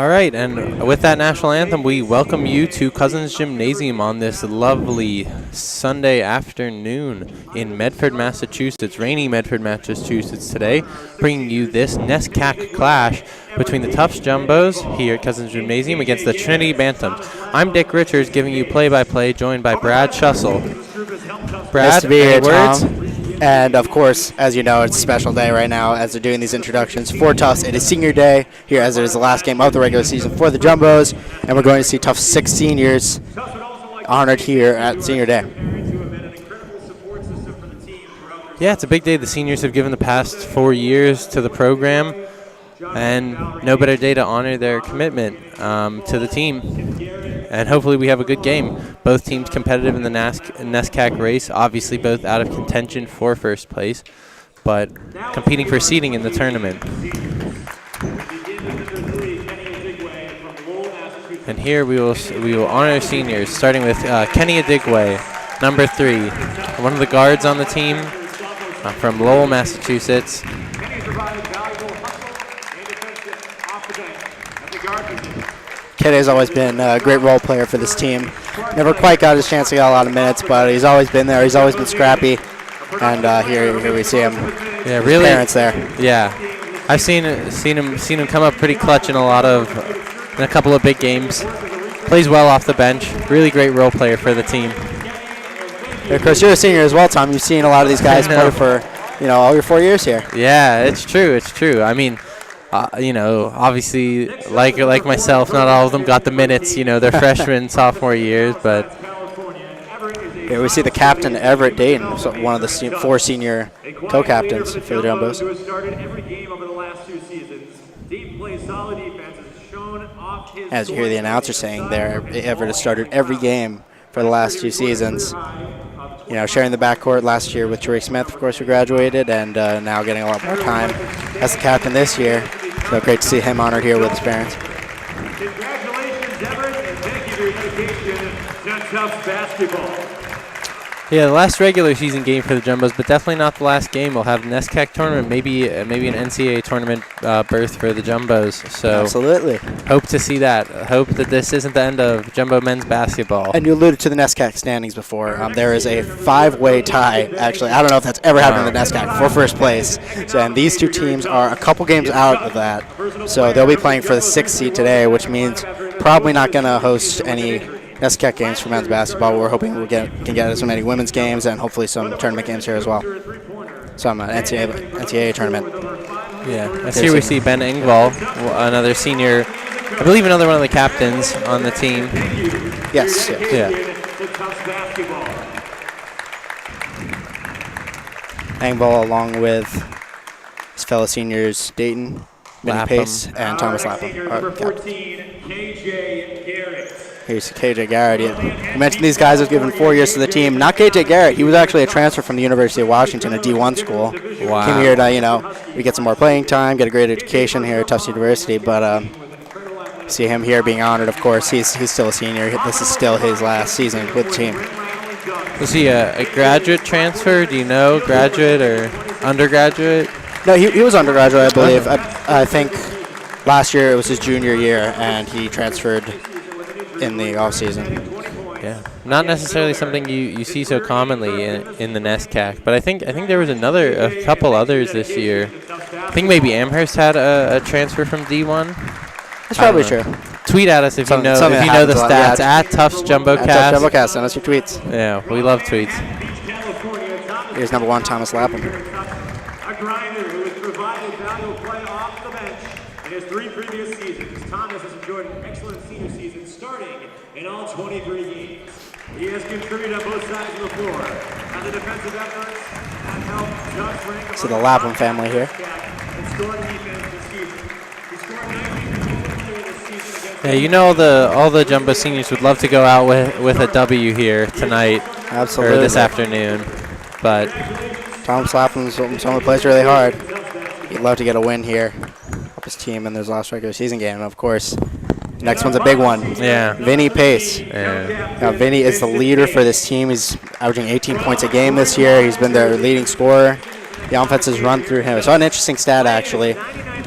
All right, and with that national anthem, we welcome you to Cousins Gymnasium on this lovely Sunday afternoon in Medford, Massachusetts, rainy Medford, Massachusetts today, bringing you this NESCAC clash between the Tufts Jumbos here at Cousins Gymnasium against the Trinity Bantams. I'm Dick Richards giving you play-by-play, joined by Brad Schussel. Brad, nice to be here, words? Tom. And, of course, as you know, it's a special day right now as they're doing these introductions for Tufts. It is senior day here as it is the last game of the regular season for the Jumbos, and we're going to see Tufts 6 seniors honored here at senior day. Yeah, it's a big day. The seniors have given the past 4 years to the program, and no better day to honor their commitment to the team. And hopefully we have a good game. Both teams competitive in the NESCAC race, obviously both out of contention for first place, but competing for seeding in the tournament. And here we will honor seniors, starting with Kenny Adigwe, number 3, one of the guards on the team from Lowell, Massachusetts. Kenny has always been a great role player for this team. Never quite got his chance to get a lot of minutes, but he's always been there. He's always been scrappy, and here we see him. Yeah, really. His parents there. Yeah, I've seen him come up pretty clutch in a couple of big games. Plays well off the bench. Really great role player for the team. Of course, you're a senior as well, Tom. You've seen a lot of these guys play for all your 4 years here. Yeah, it's true. It's true. I mean, obviously, like myself, not all of them got the minutes. They're freshman, sophomore years, but. Here we see the captain, Everett Dayton, one of the 4 senior co-captains for the Jumbos. As you hear the announcer saying there, Everett has started every game for the last 2 seasons. Sharing the backcourt last year with Tariq Smith, of course, who graduated, and now getting a lot more time as the captain this year. So great to see him honored here with his parents. Congratulations, Everett, and thank you for your dedication to Tufts basketball. Yeah, the last regular season game for the Jumbos, but definitely not the last game. We'll have an NESCAC tournament, maybe an NCAA tournament berth for the Jumbos. So absolutely. Hope to see that. Hope that this isn't the end of Jumbo men's basketball. And you alluded to the NESCAC standings before. There is a 5-way tie, actually. I don't know if that's ever happened in the NESCAC for first place. And these 2 teams are a couple games out of that. So they'll be playing for the 6th seed today, which means probably not going to host any NESCAC games for men's basketball. We're hoping we can get as many women's games and hopefully some tournament games here as well. Some NCAA tournament. Yeah, as here we see Ben Engvall, another senior, I believe another one of the captains on the team. Yes. Yeah. Engvall along with his fellow seniors Dayton, Vinny Pace, and Thomas Lapham. Number 14, KJ Garrett. Here's KJ Garrett. You mentioned these guys have given 4 years to the team. Not KJ Garrett. He was actually a transfer from the University of Washington, a D1 school. Wow. Came here to, we get some more playing time, get a great education here at Tufts University. But see him here being honored, of course. He's still a senior. This is still his last season with the team. Was he a graduate transfer? Do you know, graduate or undergraduate? No, he was undergraduate, I believe. I think last year it was his junior year, and he transferred in the offseason. Yeah, not necessarily something you see so commonly in the NESCAC, but I think there was a couple others this year. I think maybe Amherst had a transfer from D1. That's probably true. Tweet at us if you know the stats at Tufts JumboCast. At Tufts JumboCast, send us your tweets. Yeah, we love tweets. Here's number 1, Thomas Lapham. A grinder who has provided valuable play off the bench in his 3 previous seasons. Thomas has enjoyed an excellent senior season, starting in all 23 games. He has contributed on both sides of the floor, and the defensive efforts have helped Tufts rank. So the Lapham family here. Yeah, all the Jumbo seniors would love to go out with a W here tonight. Absolutely. Or this afternoon, but Thomas Lapham, someone plays really hard. He'd love to get a win here, help his team in their last regular season game. And of course, next one's a big one. Yeah. Vinny Pace. Yeah. Now, Vinny is the leader for this team. He's averaging 18 points a game this year. He's been their leading scorer. The offense has run through him. It's an interesting stat, actually.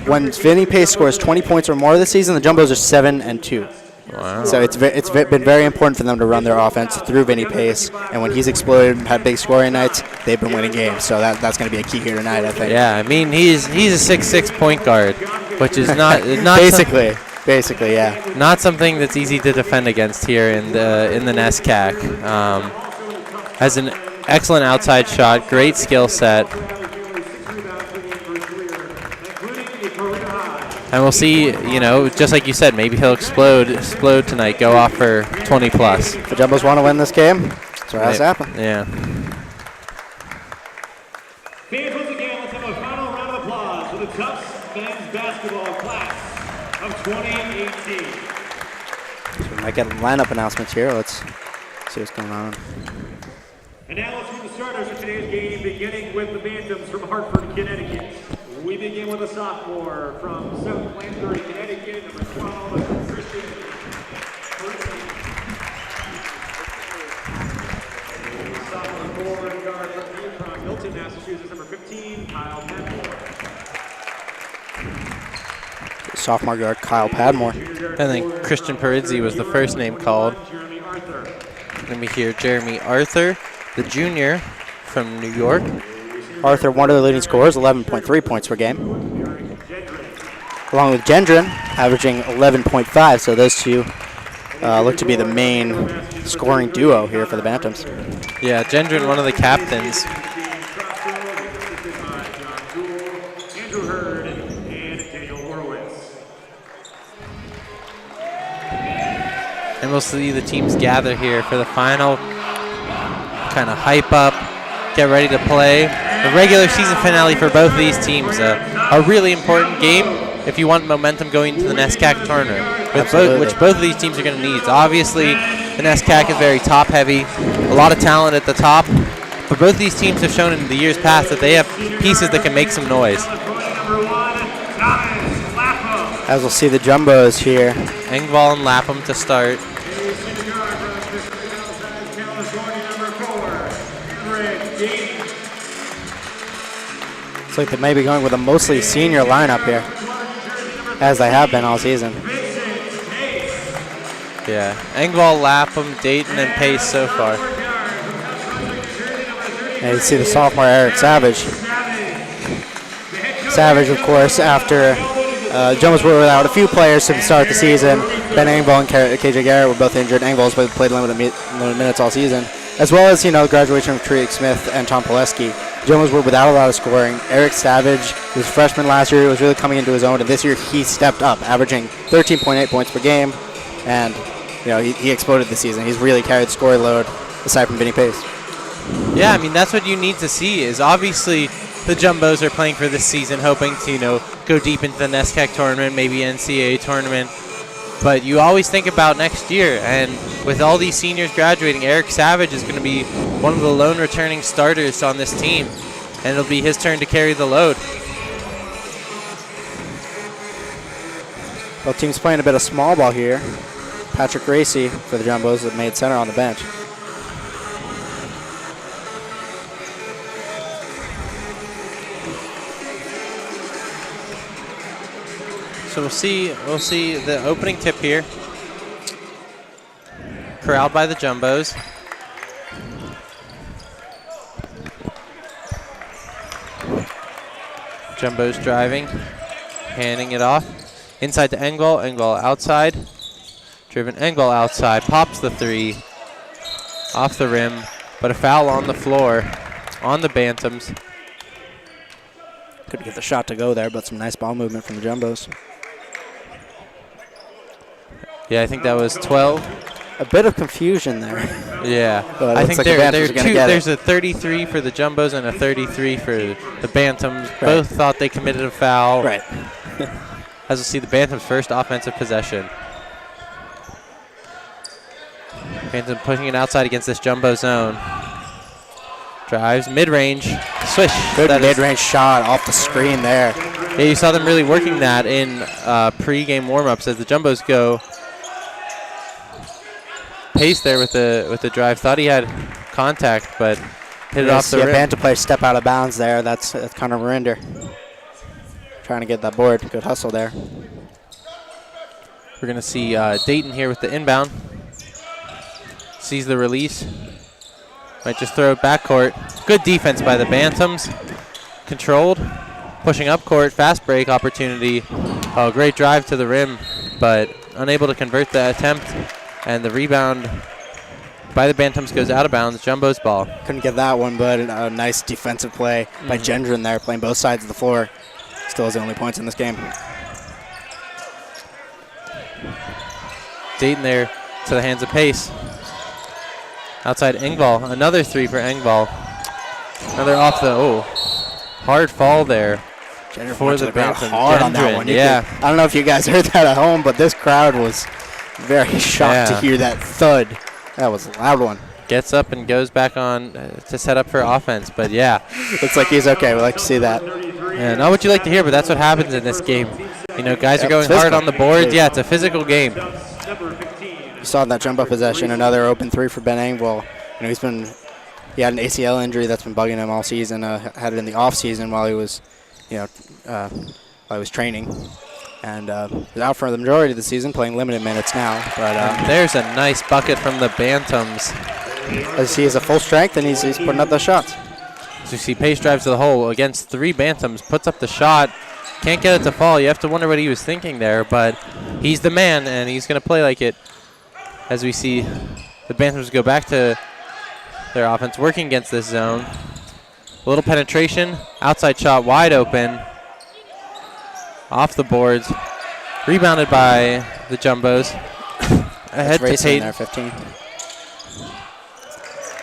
when Vinny Pace scores 20 points or more this season, the Jumbos are 7-2. Wow. So it's been very important for them to run their offense through Vinny Pace, and when he's exploded and had big scoring nights, they've been winning games. So that's going to be a key here tonight, I think. Yeah, I mean he's a 6'6" point guard, which is not basically, yeah. Not something that's easy to defend against here in the NESCAC. Has an excellent outside shot, great skill set. And we'll see, just like you said, maybe he'll explode tonight, go off for 20 plus. If the Jumbos want to win this game, that's what has to happen. Yeah. Fans, once again, let's have a final round of applause for the Tufts men's basketball class of 2018. So we might get lineup announcements here. Let's see what's going on. And now let's meet the starters for today's game, beginning with the Bantams from Hartford, Connecticut. We begin with a sophomore from South Blanford, Connecticut, number 12, Christian. Sophomore forward guard from Milton, Massachusetts, number 15, Kyle Padmore. Sophomore guard Kyle Padmore. And then Christian Perizzi was the first name called. Then we hear Jeremy Arthur, the junior from New York. Arthur, one of the leading scorers, 11.3 points per game. Along with Gendron, averaging 11.5. So those two look to be the main scoring duo here for the Bantams. Yeah, Gendron, one of the captains. And we'll see the teams gather here for the final kind of hype up, get ready to play. The regular season finale for both of these teams, a really important game if you want momentum going into the NESCAC tournament, which both of these teams are going to need. Obviously, the NESCAC is very top-heavy, a lot of talent at the top, but both of these teams have shown in the years past that they have pieces that can make some noise. As we'll see the Jumbos here. Engvall and Lapham to start. Looks like they may be going with a mostly senior lineup here, as they have been all season. Yeah, Engvall, Lapham, Dayton, and Pace so far. And you see the sophomore Eric Savage. Savage, of course, after Jumbos were without a few players to start the season. Ben Engvall and KJ Garrett were both injured. Engvall's played limited minutes all season, as well as the graduation of Tariq Smith and Tom Pileski. Jumbos were without a lot of scoring. Eric Savage, he was a freshman last year, was really coming into his own, and this year he stepped up, averaging 13.8 points per game, and he exploded this season. He's really carried the scoring load, aside from Vinny Pace. Yeah, I mean, that's what you need to see is obviously the Jumbos are playing for this season, hoping to, go deep into the NESCAC tournament, maybe NCAA tournament. But you always think about next year, and with all these seniors graduating, Eric Savage is going to be one of the lone returning starters on this team, and it'll be his turn to carry the load. Both teams playing a bit of small ball here. Patrick Gracie for the Jumbos that made center on the bench. So we'll see the opening tip here. Corralled by the Jumbos. Jumbos driving, handing it off. Inside to Engvall. Engvall outside. Driven Engvall outside. Pops the three. Off the rim. But a foul on the floor on the Bantams. Couldn't get the shot to go there, but some nice ball movement from the Jumbos. Yeah, I think that was 12. A bit of confusion there. Yeah, I think there's a 33 for the Jumbos and a 33 for the Bantams. Right. Both thought they committed a foul. Right. As we'll see the Bantams' first offensive possession. Bantam pushing it outside against this Jumbo zone. Drives, mid-range, swish. Good mid-range shot off the screen there. Yeah, you saw them really working that in pre-game warm-ups as the Jumbos go. Pace there with the drive. Thought he had contact, but hit it off the rim. Bantam player step out of bounds there. That's Connor Marinder. trying to get that board. Good hustle there. We're going to see Dayton here with the inbound. Sees the release. Might just throw it backcourt. Good defense by the Bantams. Controlled. Pushing up court. Fast break opportunity. Oh, great drive to the rim, but unable to convert the attempt. And the rebound by the Bantams goes out of bounds. Jumbo's ball. Couldn't get that one, but a nice defensive play by Gendron there, playing both sides of the floor. Still has the only points in this game. Dayton there to the hands of Pace. Outside Engvall. Another three for Engvall. Another off the, hard fall there. Gendron for the the ground Bantams. hard on that one. Yeah. I don't know if you guys heard that at home, but this crowd was very shocked to hear that thud. That was a loud one. Gets up and goes back on to set up for offense, but yeah. Looks like he's okay. We like to see that. Yeah, not what you like to hear, but that's what happens in this game. You know, guys are going hard on the boards. Yeah, it's a physical game. You saw that jump up possession, another open three for Ben Engvall. You know, he had an ACL injury that's been bugging him all season. Had it in the off season while he was, while he was training, and he's out for the majority of the season, playing limited minutes now. But there's a nice bucket from the Bantams. As he is at full strength and he's putting up those shots. So you see Pace drives to the hole against three Bantams, puts up the shot, can't get it to fall. You have to wonder what he was thinking there, but he's the man and he's going to play like it. As we see the Bantams go back to their offense, working against this zone. A little penetration, outside shot wide open. Off the boards. Rebounded by the Jumbos. Ahead to Peyton. There, 15.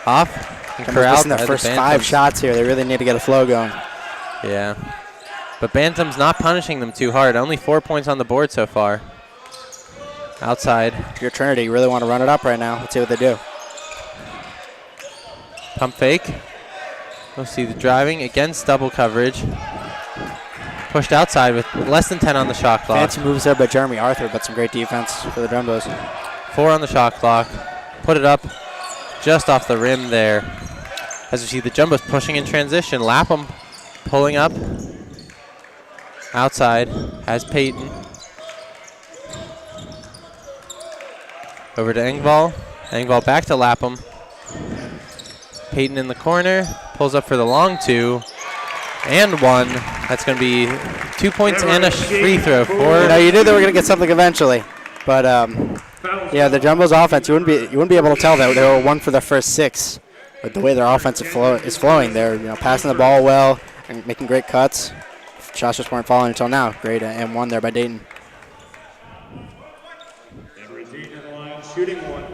Off. And Jumbos corralled missing their by first the 5 Bantams. shots here. They really need to get a flow going. Yeah. But Bantam's not punishing them too hard. Only 4 points on the board so far. Outside. If you're Trinity, you really want to run it up right now. Let's see what they do. Pump fake. We'll see the driving against double coverage. Pushed outside with less than 10 on the shot clock. Fancy moves there by Jeremy Arthur, but some great defense for the Jumbos. 4 on the shot clock. Put it up just off the rim there. As we see the Jumbos pushing in transition. Lapham pulling up. Outside has Peyton. Over to Engvall. Engvall back to Lapham. Peyton in the corner. Pulls up for the long 2. And 1. That's going to be 2 points and a free throw for. Now you knew they were going to get something eventually, but yeah, the Jumbos offense, you wouldn't be able to tell that they were 1 for their first 6. But the way their offense is flowing, they're passing the ball well and making great cuts. Shots just weren't falling until now. Great M1 there by Dayton. Shooting 1.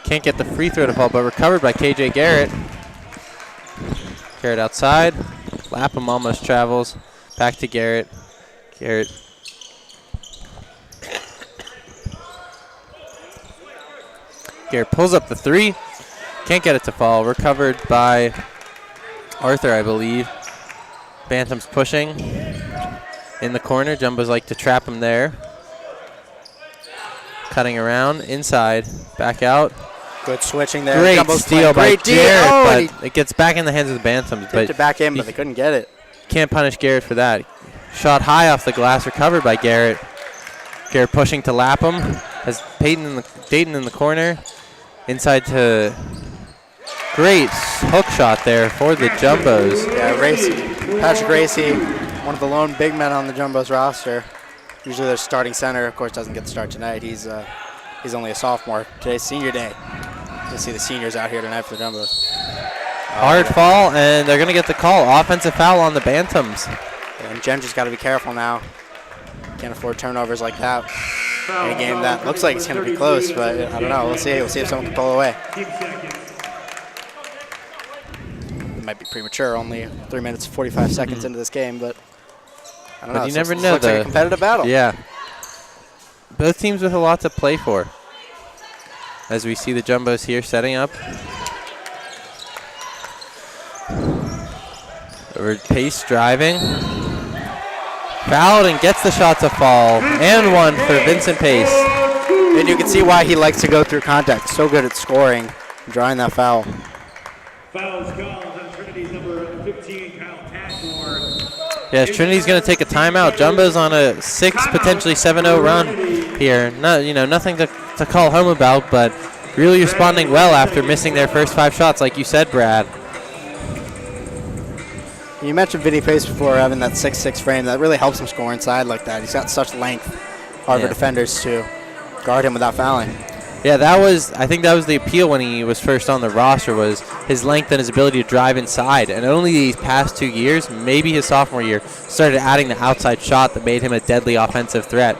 Can't get the free throw to fall, but recovered by KJ Garrett. Garrett outside. Lapham almost travels. Back to Garrett. Garrett. Garrett pulls up the 3. Can't get it to fall. Recovered by Arthur, I believe. Bantam's pushing in the corner. Jumbos like to trap him there. Cutting around. Inside. Back out. Good switching there. Great Jumbos steal by great Garrett, but it gets back in the hands of the Bantams. Tipped it back in, but they couldn't get it. Can't punish Garrett for that. Shot high off the glass, recovered by Garrett. Garrett pushing to Lapham. Has Dayton in the corner. Inside to great hook shot there for the Jumbos. Yeah, Patrick Racy, one of the lone big men on the Jumbos roster. Usually their starting center, of course, doesn't get the start tonight. He's only a sophomore. Today's senior day. You'll see the seniors out here tonight for the Jumbos. Hard fall, and they're going to get the call. Offensive foul on the Bantams. And Gendron's got to be careful now. Can't afford turnovers like that in a game that looks like it's going to be close, but I don't know. We'll see. We'll see if someone can pull away. It might be premature, only 3 minutes, 45 seconds into this game, but I don't know. You never It know. looks like a competitive battle. Yeah. Both teams with a lot to play for. As we see the Jumbos here setting up. Over Pace driving. Fouled and gets the shot to fall. And 1 for Vincent Pace. And you can see why he likes to go through contact. So good at scoring, drawing that foul. Fouls called on Trinity's number Yes, Trinity's going to take a timeout. Jumbo's on a 6, potentially 7-0 run here. Nothing to call home about, but really responding well after missing their first 5 shots, like you said, Brad. You mentioned Vinny Pace before having that 6'6" frame. That really helps him score inside like that. He's got such length. Hard for defenders to guard him without fouling. Yeah, I think that was the appeal when he was first on the roster, was his length and his ability to drive inside. And only these past 2 years, maybe his sophomore year, started adding the outside shot that made him a deadly offensive threat.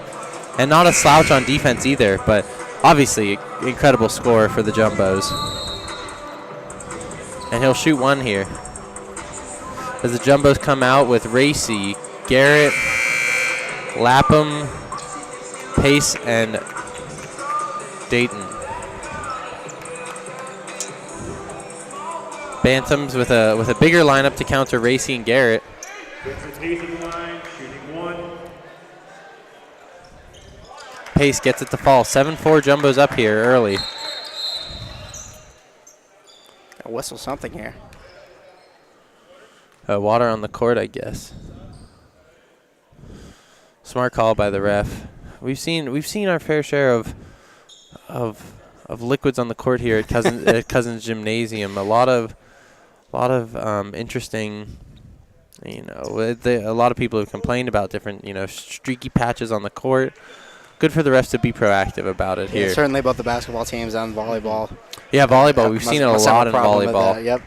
And not a slouch on defense either, but obviously incredible score for the Jumbos. And he'll shoot one here. As the Jumbos come out with Racy, Garrett, Lapham, Pace, and Dayton. Bantams with a bigger lineup to counter Racy and Garrett. Pace gets it to fall. 7-4 Jumbos up here early. Gotta whistle something here. Water on the court, I guess. Smart call by the ref. We've seen our fair share of liquids on the court here at Cousins Gymnasium. A lot of interesting. A lot of people have complained about different streaky patches on the court. Good for the refs to be proactive about it here. Certainly both the basketball teams and volleyball. Yeah, volleyball. We've seen it a lot in volleyball. Yep.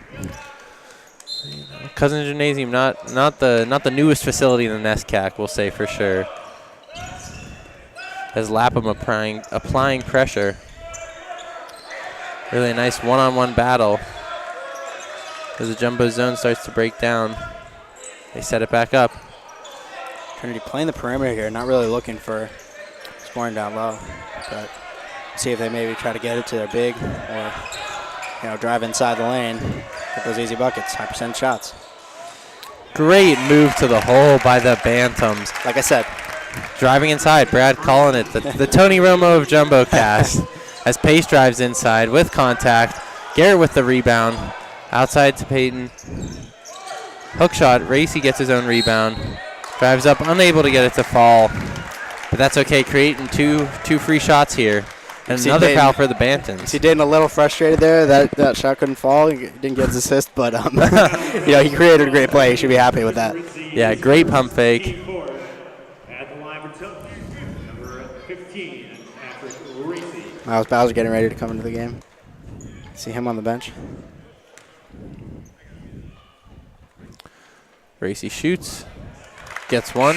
Cousins Gymnasium, not the newest facility in the NESCAC, we'll say for sure. As Lapham applying pressure. Really a nice one-on-one battle. As the Jumbo zone starts to break down, they set it back up. Trinity playing the perimeter here, not really looking for scoring down low, but see if they maybe try to get it to their big or drive inside the lane, get those easy buckets, high percent shots. Great move to the hole by the Bantams. Like I said, driving inside, Brad calling it the Tony Romo of JumboCast. As Pace drives inside with contact. Garrett with the rebound. Outside to Peyton. Hook shot. Racy gets his own rebound. Drives up, unable to get it to fall. But that's okay, creating two free shots here. And another foul for the Bantams. See Dayton a little frustrated there. That shot couldn't fall. He didn't get his assist, but he created a great play. He should be happy with that. Yeah, great pump fake. Miles Bowser getting ready to come into the game. See him on the bench. Racy shoots. Gets one.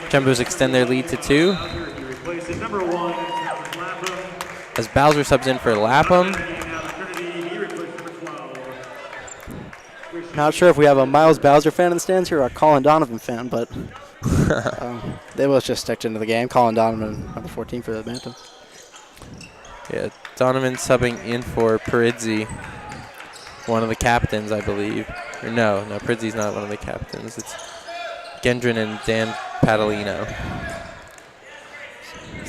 Jumbos extend their lead to 2. As Bowser subs in for Lapham. Not sure if we have a Miles Bowser fan in the stands here or a Colin Donovan fan, but they both just sticked into the game. Colin Donovan, number 14 for the Bantams. Yeah, Donovan subbing in for Perizzi, one of the captains, I believe. Or no, Perizzi's not one of the captains. It's Gendron and Dan Padalino.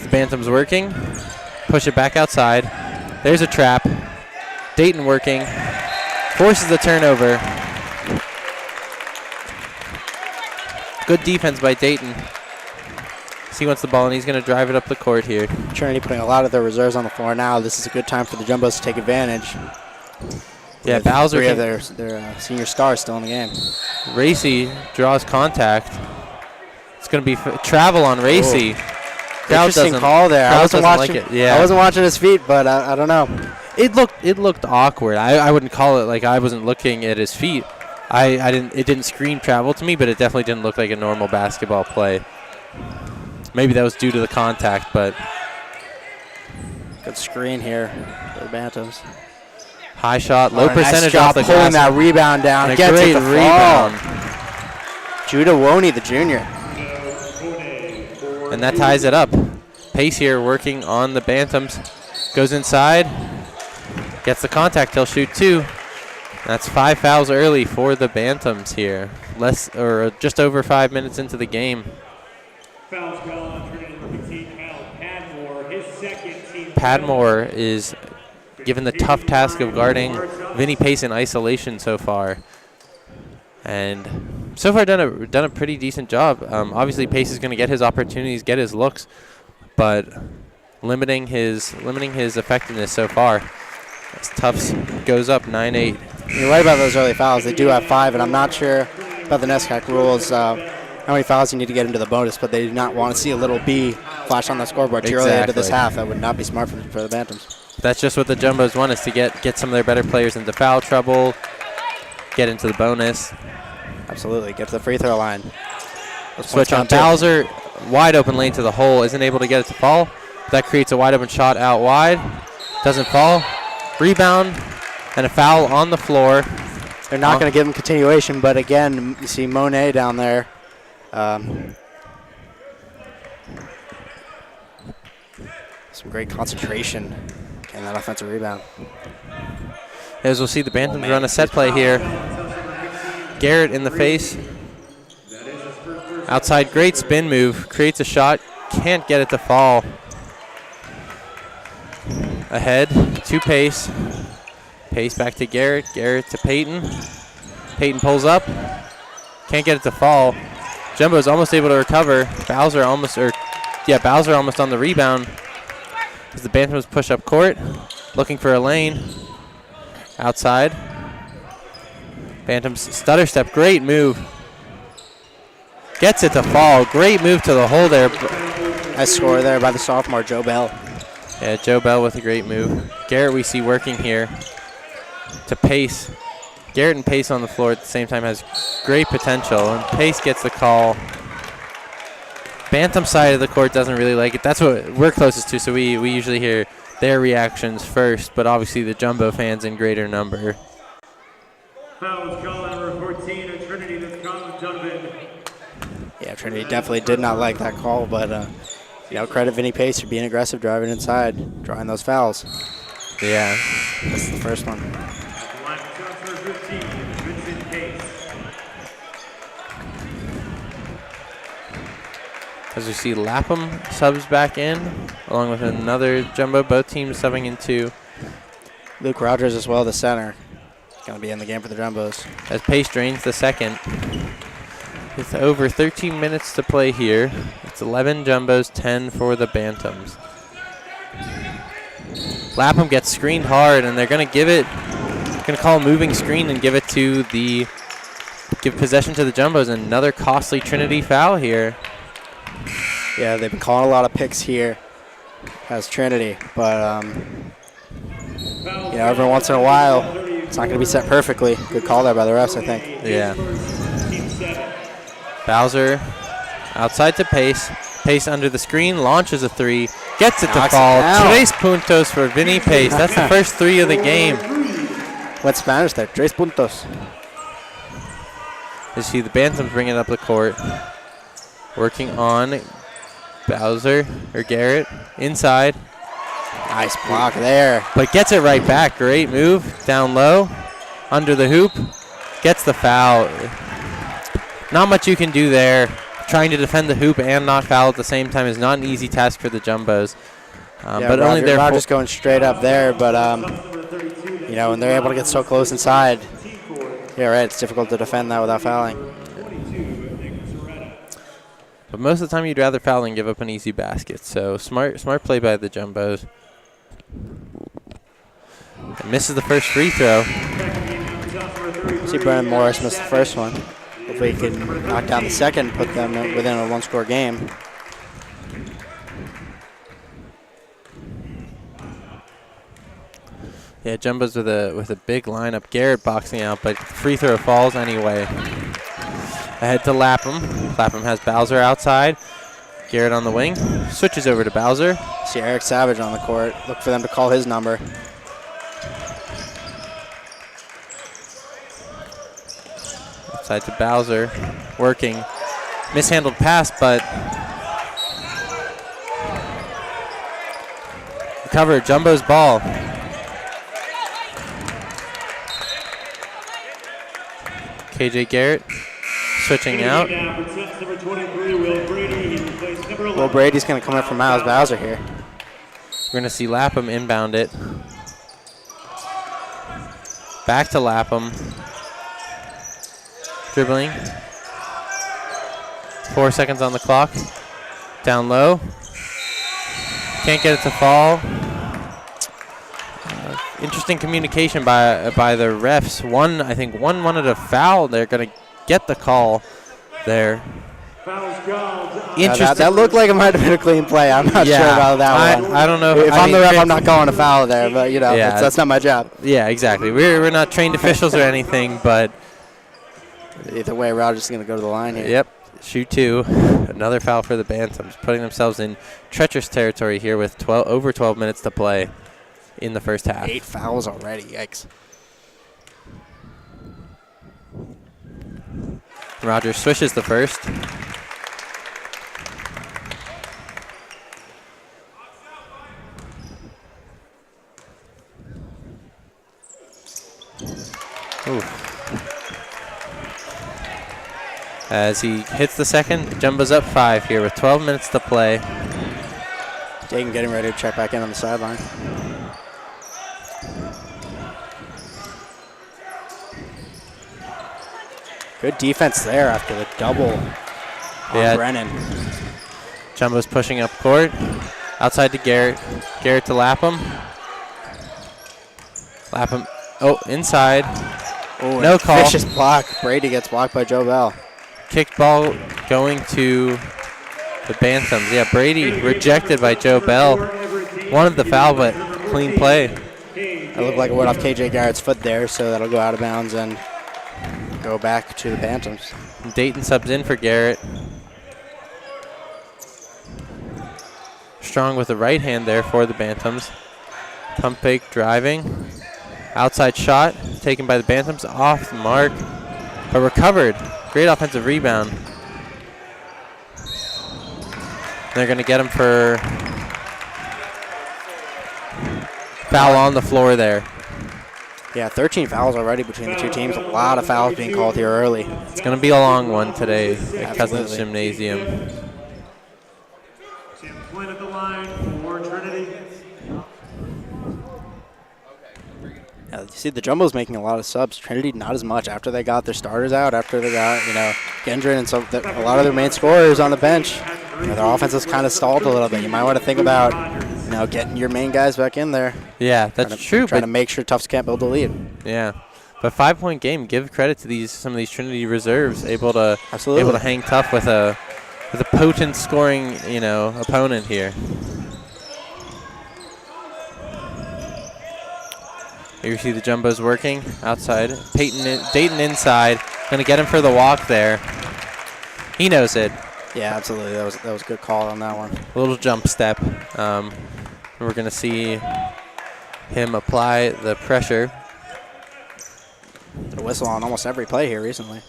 The Bantams working. Push it back outside. There's a trap. Dayton working. Forces the turnover. Good defense by Dayton. He wants the ball, and he's going to drive it up the court here. Trinity putting a lot of their reserves on the floor now. This is a good time for the Jumbos to take advantage. Yeah, Bowser. 3 of their senior stars still in the game. Racy draws contact. It's going to be travel on Racy. Interesting call there. I wasn't watching his feet, but I don't know. It looked awkward. I wouldn't call it like I wasn't looking at his feet. It didn't scream travel to me, but it definitely didn't look like a normal basketball play. Maybe that was due to the contact, but good screen here for the Bantams. High shot, low percentage off the glass. Pulling that rebound down. And a great rebound. Judah Woney, the junior. And that ties it up. Pace here working on the Bantams. Goes inside. Gets the contact. He'll shoot 2. That's 5 fouls early for the Bantams here. Just over 5 minutes into the game. Padmore is given the tough task of guarding Vinny Pace in isolation so far. And so far done a pretty decent job. Obviously, Pace is going to get his opportunities, get his looks, but limiting his effectiveness so far. As Tufts goes up 9-8. You're right about those early fouls. They do have 5, and I'm not sure about the NESCAC rules, how many fouls you need to get into the bonus, but they do not want to see a little B flash on the scoreboard too early into this half. That would not be smart for the Bantams. That's just what the Jumbos want, is to get some of their better players into foul trouble, get into the bonus. Absolutely. Get to the free throw line. Switch on Bowser. Wide open lane to the hole. Isn't able to get it to fall. That creates a wide open shot out wide. Doesn't fall. Rebound and a foul on the floor. They're not going to give him continuation, but again, you see Monet down there. Some great concentration in that offensive rebound. As we'll see the Bantams run a set play here. Garrett in the face. Outside, great spin move. Creates a shot. Can't get it to fall. Ahead to Pace. Pace back to Garrett. Garrett to Peyton. Peyton pulls up. Can't get it to fall. Jumbo's almost able to recover. Bowser almost on the rebound. As the Bantams push up court. Looking for a lane. Outside. Bantams stutter step. Great move. Gets it to fall. Great move to the hole there. Nice score there by the sophomore, Joe Bell. Yeah, Joe Bell with a great move. Garrett we see working here to Pace. Garrett and Pace on the floor at the same time has great potential, and Pace gets the call. Bantam side of the court doesn't really like it. That's what we're closest to, so we usually hear their reactions first, but obviously the Jumbo fans in greater number. Fouls call number 14 of Trinity that's come Donovan. Yeah, Trinity definitely did not like that call, but credit Vinny Pace for being aggressive, driving inside, drawing those fouls. Yeah. This is the first one. As we see Lapham subs back in, along with another Jumbo, both teams subbing into. Luke Rogers as well, the center. He's going to be in the game for the Jumbos. As Pace drains the second. With over 13 minutes to play here, it's 11 Jumbos, 10 for the Bantams. Lapham gets screened hard, and they're going to call a moving screen and give possession to the Jumbos. Another costly Trinity foul here. Yeah, they've been calling a lot of picks here as Trinity, but every once in a while, it's not going to be set perfectly. Good call there by the refs, I think. Yeah. Bowser outside to Pace. Pace under the screen, launches a three, gets it to fall. 3 puntos for Vinny Pace. That's the first 3 of the game. What's Spanish there? 3 puntos. You see the Bantams bring it up the court. Working on Garrett inside. Nice block there. But gets it right back. Great move. Down low. Under the hoop. Gets the foul. Not much you can do there. Trying to defend the hoop and not foul at the same time is not an easy task for the Jumbos. But only their Rogers going straight up there, but when they're able to get so close inside, yeah, right, it's difficult to defend that without fouling. But most of the time you'd rather foul than give up an easy basket. So smart play by the Jumbos. And misses the first free throw. See Brennan Morris missed the first one. Hopefully he can knock down the second, put them within a 1-score game. Yeah, Jumbos with a big lineup. Garrett boxing out, but free throw falls anyway. Ahead to Lapham. Lapham has Bowser outside. Garrett on the wing. Switches over to Bowser. See Eric Savage on the court. Look for them to call his number. Outside to Bowser. Working. Mishandled pass, but recover. Jumbo's ball. KJ Garrett switching out. Will Brady's going to come up for Miles Bowser here. We're going to see Lapham inbound it. Back to Lapham. Dribbling. 4 seconds on the clock. Down low. Can't get it to fall. Interesting communication by the refs. I think one wanted a foul. They're going to get the call there. Interesting. That looked like it might have been a clean play. I'm not sure about that one. I don't know. If I'm the ref, I'm not calling a foul there, but, you know, that's not my job. Yeah, exactly. We're not trained officials or anything, but either way, Rogers is going to go to the line here. Yep. Shoot 2. Another foul for the Bantams, putting themselves in treacherous territory here with over 12 minutes to play in the first half. 8 fouls already. Yikes. Rogers swishes the first. Ooh. As he hits the second, Jumbo's up 5 here with 12 minutes to play. Dagan getting ready to check back in on the sideline. Good defense there after the double on Brennan. Jumbo's pushing up court. Outside to Garrett. Garrett to Lapham. Lapham, inside. Oh, no call. Vicious block. Brady gets blocked by Joe Bell. Kicked ball going to the Bantams. Yeah, Brady rejected by Joe Bell. Wanted the foul, but clean play. It looked like it went off KJ Garrett's foot there, so that'll go out of bounds and go back to the Bantams. Dayton subs in for Garrett. Strong with the right hand there for the Bantams. Pump fake driving. Outside shot taken by the Bantams off the mark, but recovered. Great offensive rebound. They're going to get him for foul on the floor there. Yeah, 13 fouls already between the two teams. A lot of fouls being called here early. It's going to be a long one today at Cousins Gymnasium. Tim Flynn at the line for Trinity. Yeah, you see the Jumbo's making a lot of subs. Trinity not as much after they got their starters out, after they got, Gendron and a lot of their main scorers on the bench. Their offense has kind of stalled a little bit. You might want to think about, getting your main guys back in there. Yeah, that's true. Trying to make sure Tufts can't build a lead. Yeah, but 5-point game. Give credit to some of these Trinity reserves able to hang tough with a potent scoring opponent here. Here you see the Jumbos working outside. Dayton inside. Going to get him for the walk there. He knows it. Yeah, absolutely. That was a good call on that one. A little jump step. We're going to see him apply the pressure. Did a whistle on almost every play here recently.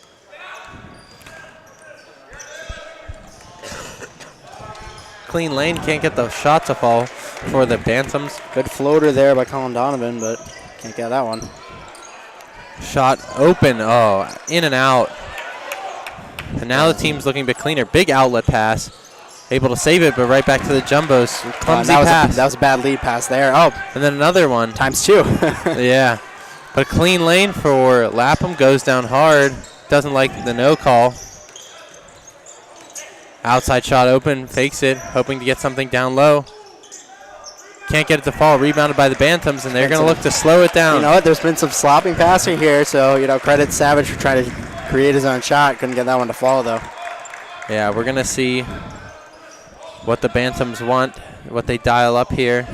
Clean lane. Can't get the shot to fall for the Bantams. Good floater there by Colin Donovan, but can't get that one. Shot open. Oh, in and out. And now the team's looking a bit cleaner. Big outlet pass. Able to save it, but right back to the Jumbos. Clumsy pass. That was a bad lead pass there. Oh. And then another one. ×2. Yeah. But clean lane for Lapham. Goes down hard. Doesn't like the no call. Outside shot open. Fakes it. Hoping to get something down low. Can't get it to fall. Rebounded by the Bantams, and they're going to look to slow it down. You know what? There's been some slopping passing here, so, credit Savage for trying to create his own shot. Couldn't get that one to fall, though. Yeah, we're going to see what the Bantams want, what they dial up here.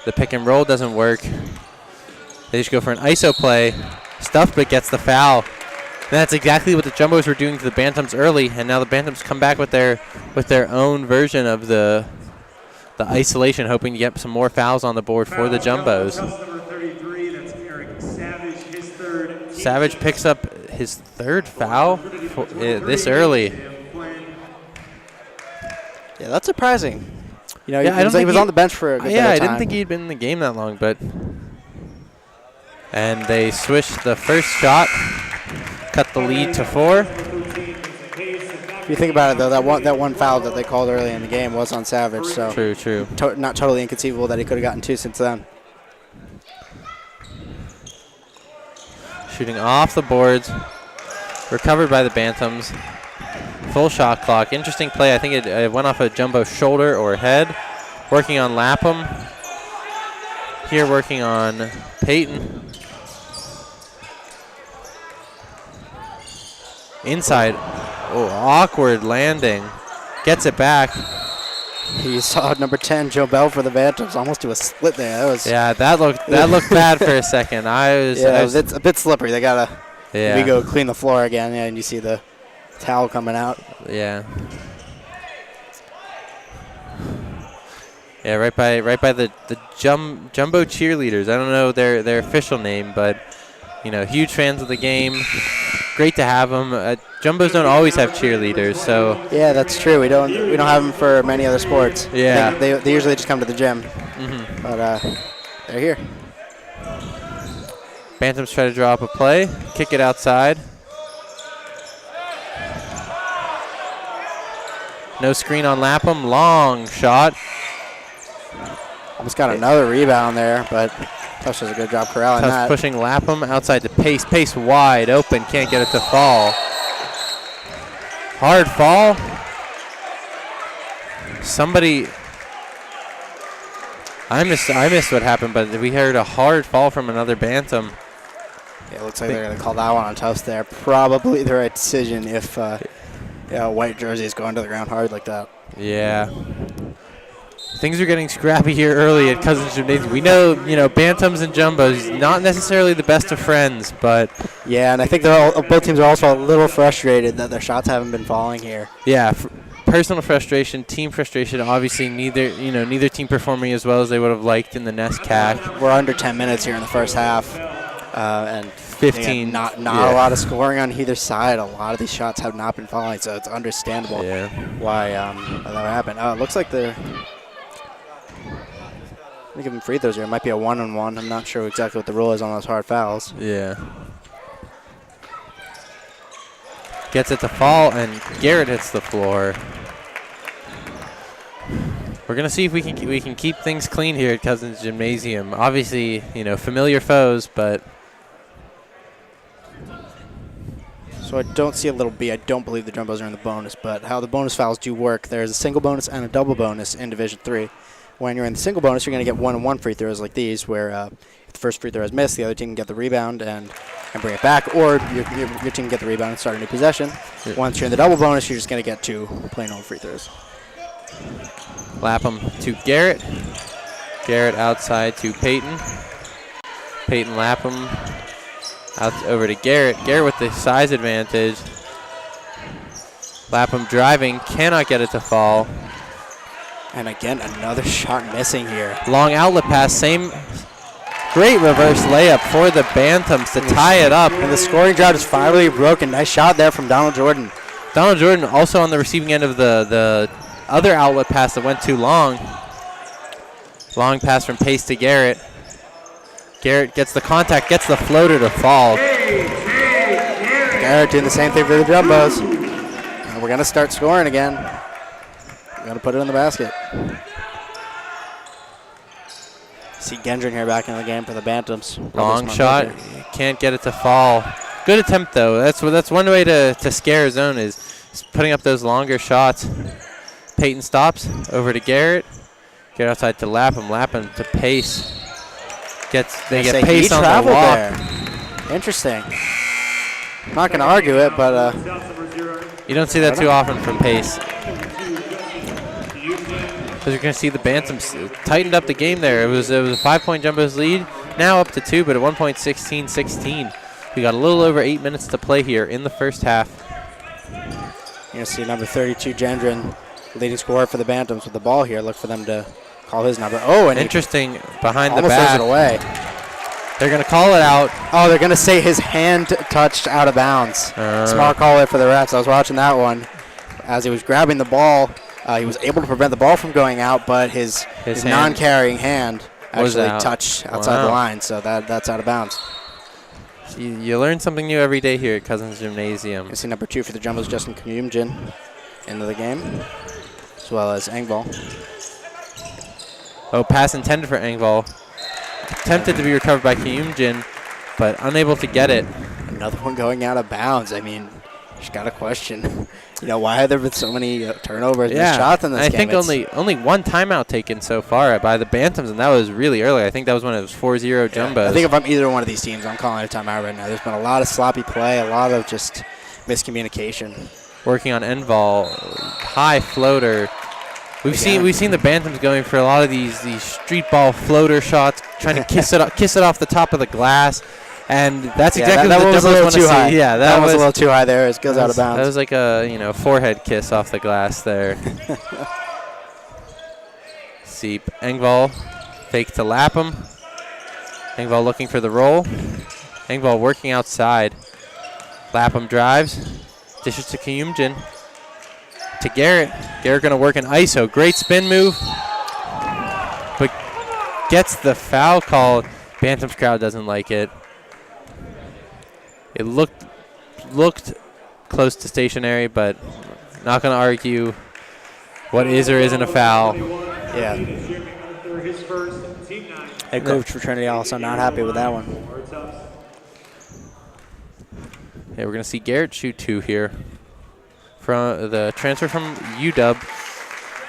The pick and roll doesn't work. They just go for an ISO play. Stuffbit gets the foul. And that's exactly what the Jumbos were doing to the Bantams early, and now the Bantams come back with their own version of the isolation, hoping to get some more fouls on the board for the Jumbos. Savage picks up his third foul this early. Yeah, that's surprising. He was on the bench for a good bit of time. I didn't think he'd been in the game that long, but. And they swished the first shot, cut the lead to 4. If you think about it, though, that one foul that they called early in the game was on Savage. So true. Not totally inconceivable that he could have gotten 2 since then. Shooting off the boards. Recovered by the Bantams. Full shot clock. Interesting play. I think it went off a Jumbo shoulder or head. Working on Lapham. Here working on Peyton. Inside. Oh, awkward landing. Gets it back. You saw number 10, Joe Bell for the Bantams, almost do a split there. That was that looked bad for a second. It's a bit slippery. They gotta we go clean the floor again, and you see the towel coming out. Yeah. Yeah, right by the Jumbo cheerleaders. I don't know their official name, but huge fans of the game. Great to have them. Jumbos don't always have cheerleaders, so yeah, that's true. We don't have them for many other sports. Yeah, they usually just come to the gym, but they're here. Bantams try to draw up a play, kick it outside. No screen on Lapham. Long shot. Almost got another rebound there, but Tufts does a good job corralling that. Pushing Lapham outside to Pace. Pace wide open. Can't get it to fall. Hard fall. Somebody. I missed what happened, but we heard a hard fall from another Bantam. Yeah, it looks like they're going to call that one on Tufts there. Probably the right decision if white jersey is going to the ground hard like that. Yeah. Things are getting scrappy here early at Cousins Gymnasium. We know, Bantams and Jumbos, not necessarily the best of friends, but yeah, and I think both teams are also a little frustrated that their shots haven't been falling here. Yeah, personal frustration, team frustration. Obviously, neither team performing as well as they would have liked in the NESCAC. We're under 10 minutes here in the first half, and 15. Again, not a lot of scoring on either side. A lot of these shots have not been falling, so it's understandable why that happened. It looks like they're give them free throws here. It might be a 1-on-1. I'm not sure exactly what the rule is on those hard fouls. Yeah. Gets it to fall, and Garrett hits the floor. We're gonna see if we can keep things clean here at Cousins Gymnasium. Obviously, familiar foes, but. So I don't see a little B. I don't believe the Jumbos are in the bonus, but how the bonus fouls do work, there's a single bonus and a double bonus in Division III. When you're in the single bonus, you're going to get 1-on-1 free throws like these, where if the first free throw is missed, the other team can get the rebound and bring it back, or your team can get the rebound and start a new possession. Yeah. Once you're in the double bonus, you're just going to get 2 plain old free throws. Lapham to Garrett. Garrett outside to Peyton. Peyton Lapham out over to Garrett. Garrett with the size advantage. Lapham driving, cannot get it to fall. And again, another shot missing here. Long outlet pass, same great reverse layup for the Bantams to tie it up. And the scoring drought is finally broken. Nice shot there from Donald Jordan. Donald Jordan also on the receiving end of the other outlet pass that went too long. Long pass from Pace to Garrett. Garrett gets the contact, gets the floater to fall. Garrett doing the same thing for the Jumbos. And we're going to start scoring again. Got to put it in the basket. See Gendron here back in the game for the Bantams. Long shot, can't get it to fall. Good attempt though. That's one way to scare his own is putting up those longer shots. Peyton stops over to Garrett. Get outside to Lapham. Lapham to Pace. They get Pace on the walk. There. Interesting. I'm not going to argue it, but you don't see that too often from Pace. Because you're going to see the Bantams tightened up the game there. It was a 5-point Jumbos lead. Now up to 2, but at 1 point 16-16. We got a little over 8 minutes to play here in the first half. You're going to see number 32, Gendron, leading scorer for the Bantams with the ball here. Look for them to call his number. Oh, and interesting behind the back. Almost throws it away. They're going to call it out. Oh, they're going to say his hand touched out of bounds. Smart call there for the refs. I was watching that one. As he was grabbing the ball, he was able to prevent the ball from going out, but his non-carrying hand actually touched outside the line, so that's out of bounds. You learn something new every day here at Cousins Gymnasium. You see number 2 for the Jumbos, Justin Kuyumjin, into the game, as well as Engvall. Oh, pass intended for Engvall. Attempted to be recovered by Kuyumjin, but unable to get it. Another one going out of bounds. I mean, Just got a question. Why have there been so many turnovers and Yeah, shots in this I game? think only one timeout taken so far by the Bantams, and that was really early. I think that was when it was 4-0 Jumbos. I think if I'm either one of these teams, I'm calling it a timeout right now. There's been a lot of sloppy play, a lot of just miscommunication. Working on Enval, high floater. We've seen the Bantams going for a lot of these street ball floater shots, trying to kiss it off the top of the glass, and that's exactly that what the was a little Jumbos want too to high. see. Yeah, that was a little too high there. It goes out of bounds. That was like a forehead kiss off the glass there. See Engvall fake to Lapham. Engvall looking for the roll. Engvall working outside. Lapham drives, dishes to Kyumjin. To Garrett. Garrett going to work an ISO. Great spin move. But gets the foul called. Bantam's crowd doesn't like it. It looked close to stationary, but not going to argue what is or isn't a foul. Yeah. Head coach for Trinity also not happy with that one. Yeah, we're going to see Garrett shoot 2 here. From the transfer from UW,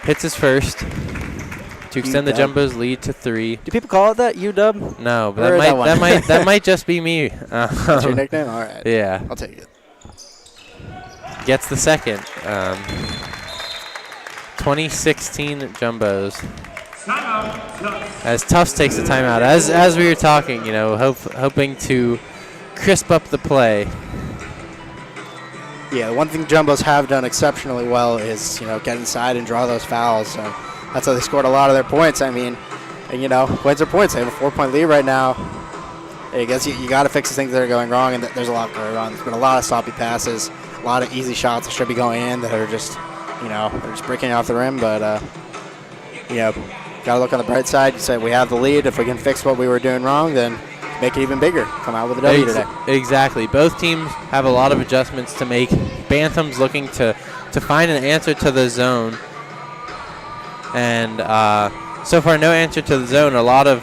hits his first to extend the Jumbos' lead to 3. Do people call it that, UW? No, but that might just be me. That's your nickname? All right. Yeah. I'll take it. Gets the second. 2016 Jumbos. As Tufts takes the timeout. As we were talking, hoping to crisp up the play. Yeah, one thing Jumbos have done exceptionally well is, get inside and draw those fouls. So that's how they scored a lot of their points. I mean, and, points are points. They have a 4-point lead right now. I guess you got to fix the things that are going wrong, and there's a lot going on. There's been a lot of sloppy passes, a lot of easy shots that should be going in that are just, they're just breaking off the rim. But, got to look on the bright side. You say we have the lead. If we can fix what we were doing wrong, then make it even bigger. Come out with a W today. Exactly. Both teams have a lot of adjustments to make. Bantams looking to find an answer to the zone. And so far, no answer to the zone. A lot of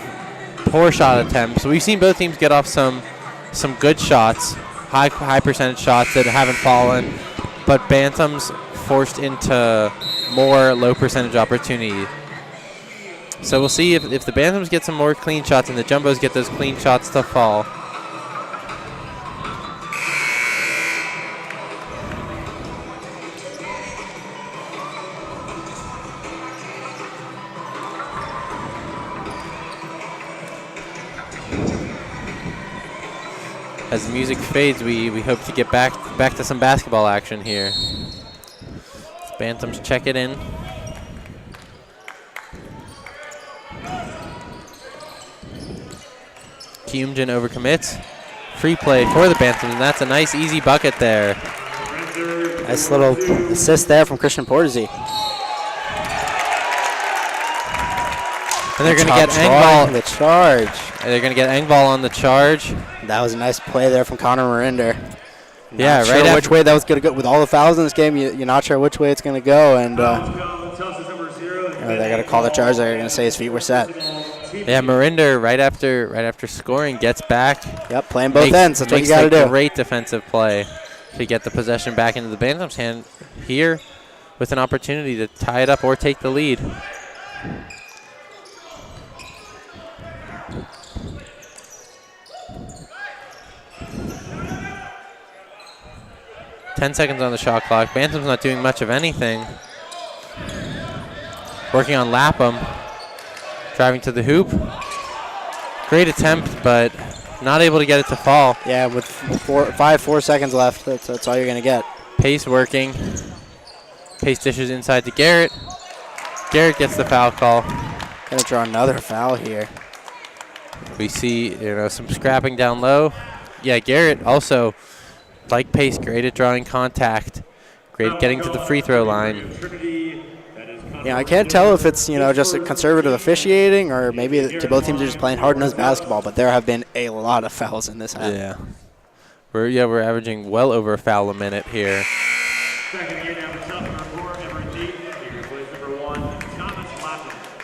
poor shot attempts. We've seen both teams get off some good shots, high percentage shots that haven't fallen. But Bantams forced into more low percentage opportunity. So we'll see if the Bantams get some more clean shots and the Jumbos get those clean shots to fall. As the music fades, we hope to get back to some basketball action here. Bantams check it in. Kyumjin overcommits. Free play for the Bantams, and that's a nice, easy bucket there. Nice little assist there from Christian Porterzy. And they're going to get Engvall. The charge. They're going to get Engvall on the charge. That was a nice play there from Connor Marinder. Yeah, not sure which way that was going to go. With all the fouls in this game, you're not sure which way it's going to go, and they're going to call the charge. They're going to say his feet were set. Yeah, Marinder right after scoring gets back. Yep, playing both ends. That's what you got to do. Makes a great defensive play to get the possession back into the Bantams' hand here with an opportunity to tie it up or take the lead. Ten seconds on the shot clock. Bantam's not doing much of anything. Working on Lapham. Driving to the hoop. Great attempt, but not able to get it to fall. Yeah, with 4 seconds left, that's all you're going to get. Pace working. Pace dishes inside to Garrett. Garrett gets the foul call. Going to draw another foul here. We see some scrapping down low. Yeah, Garrett also, like Pace, great at drawing contact. Great at getting to the free throw line. I can't tell if it's, just a conservative officiating or maybe both teams are just playing hard-nosed basketball, but there have been a lot of fouls in this half. Yeah. We're averaging well over a foul a minute here.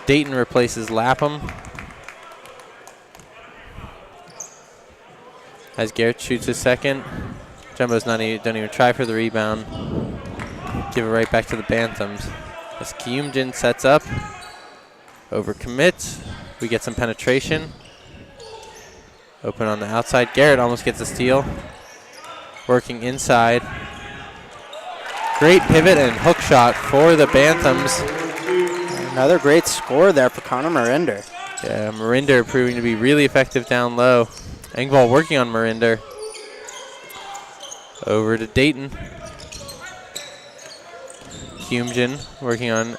Dayton replaces Lapham. As Garrett shoots his second. Jumbos don't even try for the rebound. Give it right back to the Bantams. As Kyumjin sets up, overcommits. We get some penetration. Open on the outside. Garrett almost gets a steal. Working inside. Great pivot and hook shot for the Bantams. Another great score there for Connor Marinder. Yeah, Marinder proving to be really effective down low. Engvall working on Marinder. Over to Dayton. Kyumjin working on,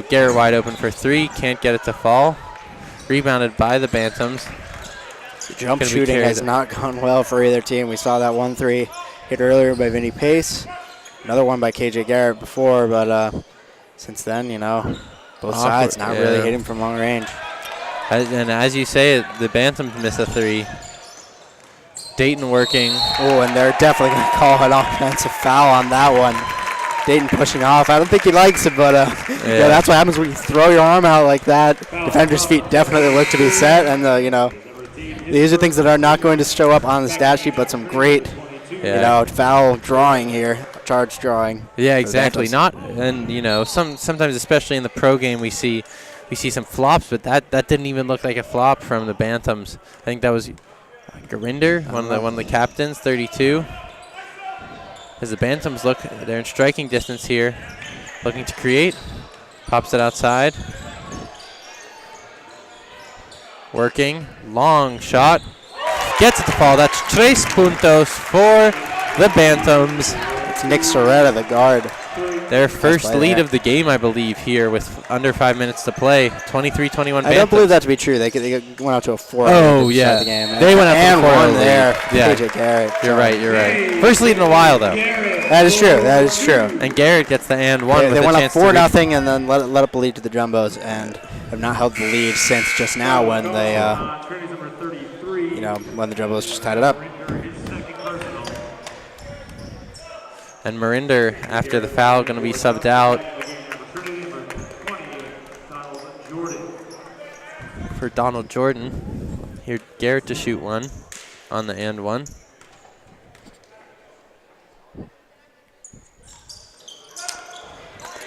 Garrett wide open for 3. Can't get it to fall. Rebounded by the Bantams. The jump shooting has not gone well for either team. We saw that 1-3 hit earlier by Vinny Pace. Another one by KJ Garrett before, but since then, both sides not really hitting from long range. And as you say it, the Bantams miss a 3. Dayton working. Oh, and they're definitely going to call an offensive foul on that one. Dayton pushing off. I don't think he likes it, but that's what happens when you throw your arm out like that. Defender's feet definitely look to be set, and these are things that are not going to show up on the stat sheet, but some great, foul drawing here, charge drawing. Yeah, exactly. Sometimes, especially in the pro game, we see some flops, but that didn't even look like a flop from the Bantams. I think that was Garinder, one of the captains, 32. As the Bantams they're in striking distance here, looking to create. Pops it outside. Working, long shot. Gets it to fall. That's 3 puntos for the Bantams. It's Nick Soretta, the guard. Their first lead of the game, I believe, here with under 5 minutes to play. 23-21 Bantams. I don't believe that to be true. They went out to a 4. Oh, yeah. The game. They went out to a 4 one there. Yeah. KJ Garrett. You're right. First lead in a while, though. That is true. And Garrett gets the and one. They went up 4-0 and then let up the lead to the Jumbos and have not held the lead since just now when they, when the Jumbos just tied it up. And Marinder, after the foul, going to be subbed out for Donald Jordan. Here, Garrett to shoot one on the and one.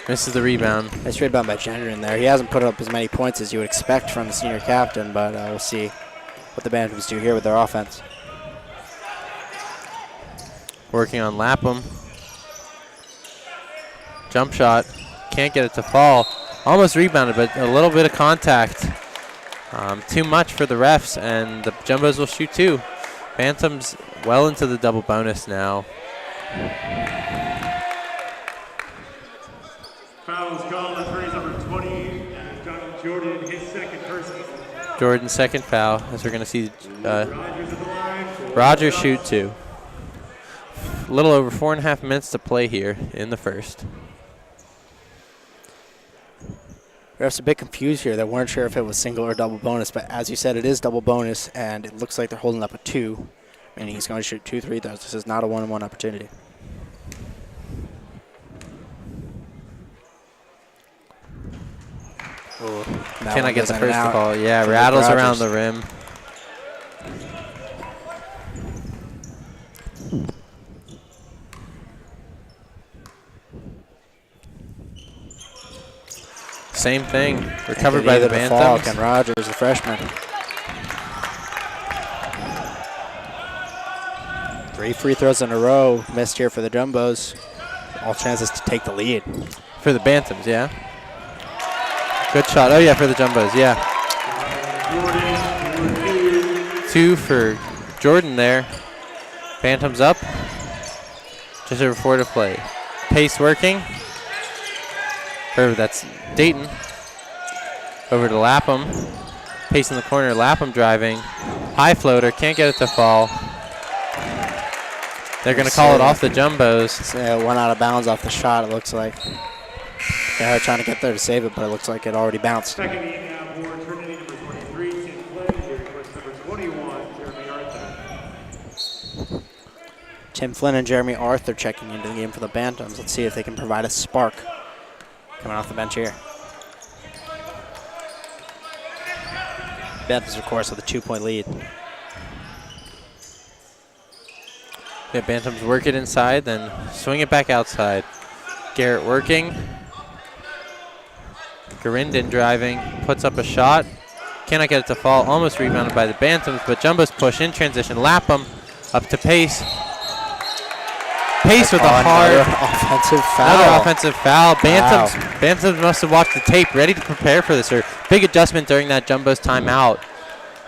Misses the rebound. Nice rebound by Gendron there. He hasn't put up as many points as you would expect from the senior captain, but we'll see what the Bantams do here with their offense. Working on Lapham. Jump shot. Can't get it to fall. Almost rebounded, but a little bit of contact. Too much for the refs, and the Jumbos will shoot 2. Bantams well into the double bonus now. Fouls called on Trinity number 20. Donald Jordan, his second personal. Jordan's second foul, as we're going to see Rogers shoot 2. A little over 4.5 minutes to play here in the first. Refs a bit confused here. They weren't sure if it was single or double bonus, but as you said, it is double bonus, and it looks like they're holding up a 2, meaning he's going to shoot 2 free throws. This is not a 1-on-1 opportunity. Ooh, can I get the first call? Yeah, rattles around the rim. Same thing. Recovered by the Bantams. And Rogers, the freshman. 3 free throws in a row missed here for the Jumbos. All chances to take the lead. For the Bantams, yeah. Good shot. Oh, yeah, for the Jumbos, yeah. 2 for Jordan there. Bantams up. Just over 4 to play. Pace working. That's Dayton. Over to Lapham. Pace in the corner. Lapham driving. High floater. Can't get it to fall. They're going to call it off the Jumbos. It went out of bounds off the shot, it looks like. They're trying to get there to save it, but it looks like it already bounced. Second game now for Trinity number 23. Tim Flynn, here course number 21, Jeremy Arthur. Tim Flynn and Jeremy Arthur checking into the game for the Bantams. Let's see if they can provide a spark coming off the bench here. Bantams, of course, with a 2-point lead. Yeah, Bantams work it inside, then swing it back outside. Garrett working. Garinden driving, puts up a shot. Cannot get it to fall. Almost rebounded by the Bantams, but Jumbo's push in transition. Lapham up to Pace. Pace with a hard offensive foul. Another offensive foul. Bantams must have watched the tape, ready to prepare for this. Or big adjustment during that Jumbo's timeout.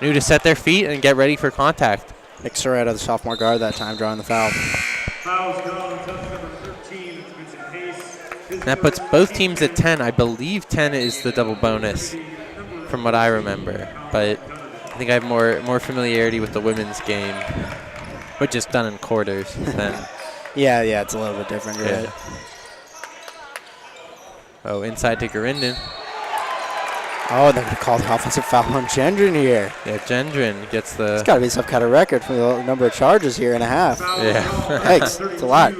Knew to set their feet and get ready for contact. Nick Soretta, the sophomore guard that time, drawing the foul. Fouls called on Tufts number 13. That's Vincent Pace. And that puts both teams at 10. I believe 10 is the double bonus, from what I remember. But I think I have more familiarity with the women's game, which is done in quarters. Than yeah, it's a little bit different. You're right. Oh, inside to Garinden. Oh, they're going to call the offensive foul on Gendron here. Yeah, Gendron gets the... It's got to be some kind of record for the number of charges here and a half. Yeah. Yikes, it's a lot.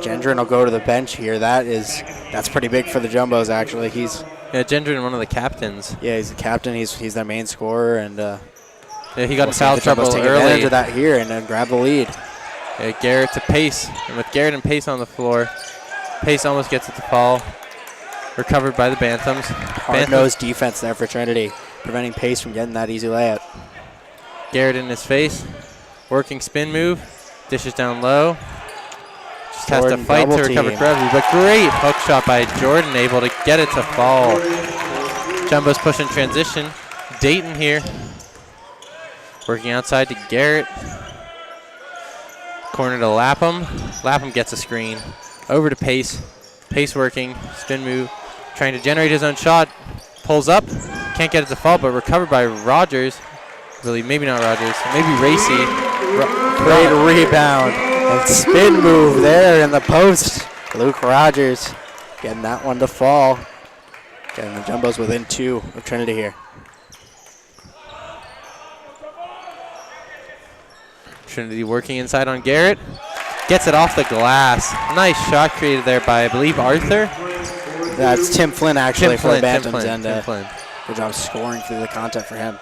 Gendron will go to the bench here. That's pretty big for the Jumbos, actually. Yeah, Gendron, one of the captains. Yeah, he's the captain. He's their main scorer, and yeah, he got in foul trouble take early. Advantage of that here and then grab the lead. Yeah, Garrett to Pace, and with Garrett and Pace on the floor, Pace almost gets it to fall. Recovered by the Bantams. Hard-nosed defense there for Trinity, preventing Pace from getting that easy layup. Garrett in his face, working spin move, dishes down low. Just has to fight to recover gravity, but great hook shot by Jordan, able to get it to fall. Jumbo's pushing transition. Dayton here, working outside to Garrett. Corner to Lapham. Lapham gets a screen. Over to Pace. Pace working, spin move, trying to generate his own shot. Pulls up, can't get it to fall, but recovered by Rogers. Really, maybe not Rogers, maybe Racy. Great rebound and spin move there in the post. Luke Rogers getting that one to fall. Getting the Jumbos within 2 of Trinity here. Trinity working inside on Garrett. Gets it off the glass. Nice shot created there by, I believe, Arthur. That's Tim Flynn, actually, for the Bantams. Tim Flynn. Good job scoring through the content for him.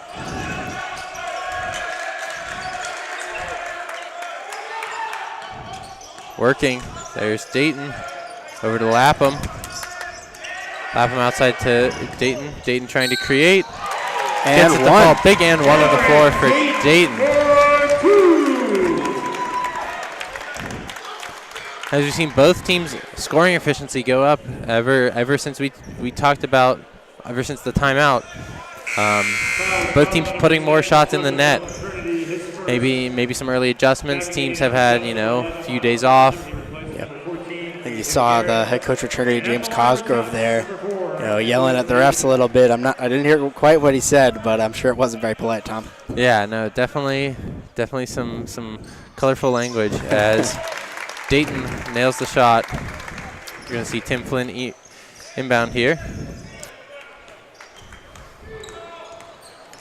Working. There's Dayton. Over to Lapham. Lapham outside to Dayton. Dayton trying to create. And gets it to fall. Big and one on the floor for Dayton. As you've seen, both teams' scoring efficiency go up ever since we talked about, ever since the timeout. Both teams putting more shots in the net. Maybe some early adjustments. Teams have had, a few days off. Yep. And you saw the head coach of Trinity, James Cosgrove, there, yelling at the refs a little bit. I didn't hear quite what he said, but I'm sure it wasn't very polite, Tom. Yeah, no, definitely some colorful language as Dayton nails the shot. You're going to see Tim Flynn inbound here.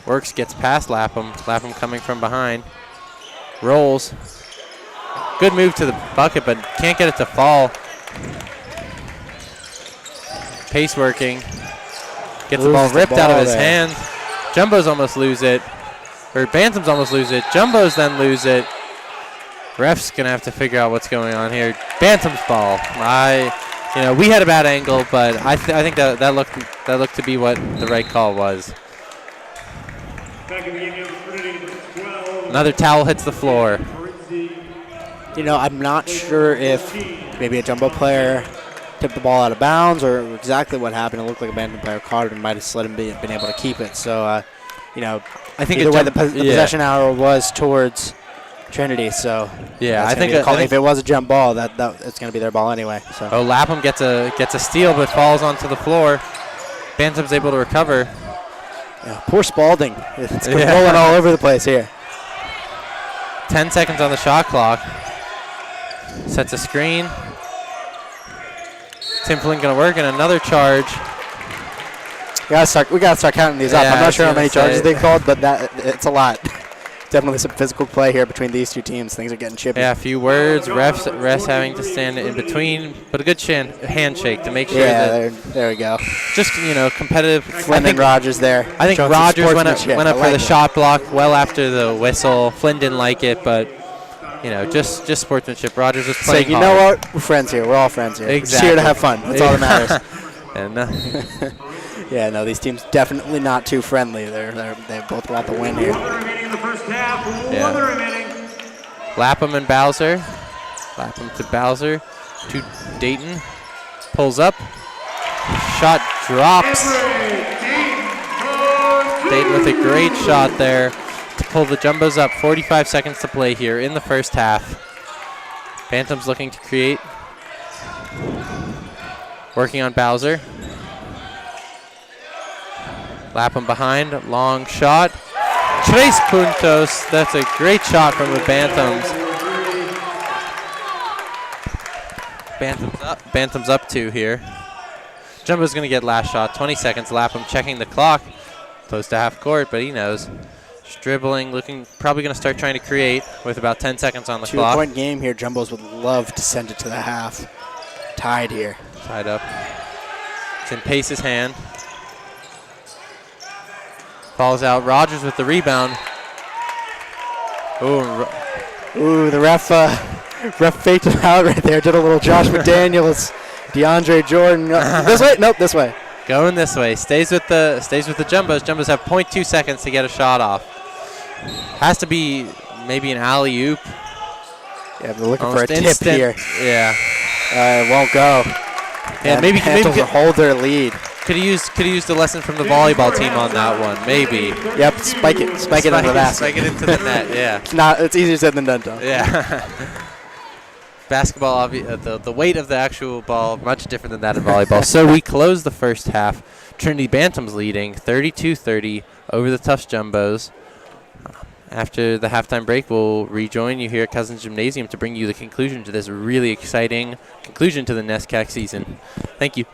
Works, gets past Lapham. Lapham coming from behind. Rolls. Good move to the bucket, but can't get it to fall. Pace working. Gets the ball ripped out of his hand. Jumbos almost lose it. Or Bantams almost lose it. Jumbos then lose it. Ref's gonna have to figure out what's going on here. Bantam's ball. We had a bad angle, but I think that looked to be what the right call was. Another towel hits the floor. I'm not sure if maybe a Jumbo player tipped the ball out of bounds or exactly what happened. It looked like a Bantam player caught it and might have slid and been able to keep it. So, I think either way the possession arrow was towards Trinity, so yeah, I think if it was a jump ball, that it's going to be their ball anyway. So. Oh, Lapham gets a steal, but falls onto the floor. Bantam's able to recover. Yeah, poor Spalding. It's rolling all over the place here. 10 seconds on the shot clock. Sets a screen. Tim Flynn going to work, and another charge. We gotta start counting these up. I'm not sure how many charges they called, but it's a lot. definitely some physical play here between these two teams. Things are getting chippy. Yeah, a few words. Refs having to stand in between, but a good handshake to make sure that. There we go. Just competitive. Flynn and Rogers there. I think Rogers went up for the shot block well after the whistle. Flynn didn't like it, but just sportsmanship. Rogers was playing hard. You know what? We're friends here. We're all friends here. Exactly. We're just here to have fun. That's all that matters. And yeah, no, these teams definitely not too friendly. They both want the win here. 1 remaining in the first half. 1 remaining. Lapham and Bowser. Lapham to Bowser. To Dayton. Pulls up. Shot drops. Dayton with a great shot there to pull the Jumbos up. 45 seconds to play here in the first half. Bantams looking to create. Working on Bowser. Lapham behind. Long shot. 3 puntos. That's a great shot from the Bantams. Bantams up 2 here. Jumbo's going to get last shot. 20 seconds. Lapham checking the clock. Close to half court, but he knows. Just dribbling, probably going to start trying to create with about 10 seconds on the clock. 2-point game here. Jumbos would love to send it to the half. Tied here. Tied up. It's in Pace's hand. Falls out. Rogers with the rebound. Ooh, the ref faked him out right there. Did a little Josh McDaniels. DeAndre Jordan. This way? Nope, this way. Going this way. Stays with the Jumbos. Jumbos have 0.2 seconds to get a shot off. Has to be maybe an alley-oop. Yeah, they're looking for a tip here. Yeah. Won't go. Yeah, maybe hold their lead. Could have used the lesson from the volleyball team on that one. Maybe. Yep. Spike it into the basket. Spike it into the net. Yeah. It's easier said than done, Tom. Yeah. Basketball, the weight of the actual ball much different than that in volleyball. So we close the first half. Trinity Bantams leading 32-30 over the Tufts Jumbos. After the halftime break, we'll rejoin you here at Cousins Gymnasium to bring you the conclusion to this really exciting conclusion to the NESCAC season. Thank you.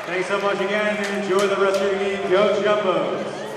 Thanks so much again, and enjoy the rest of your game. Go Jumbos.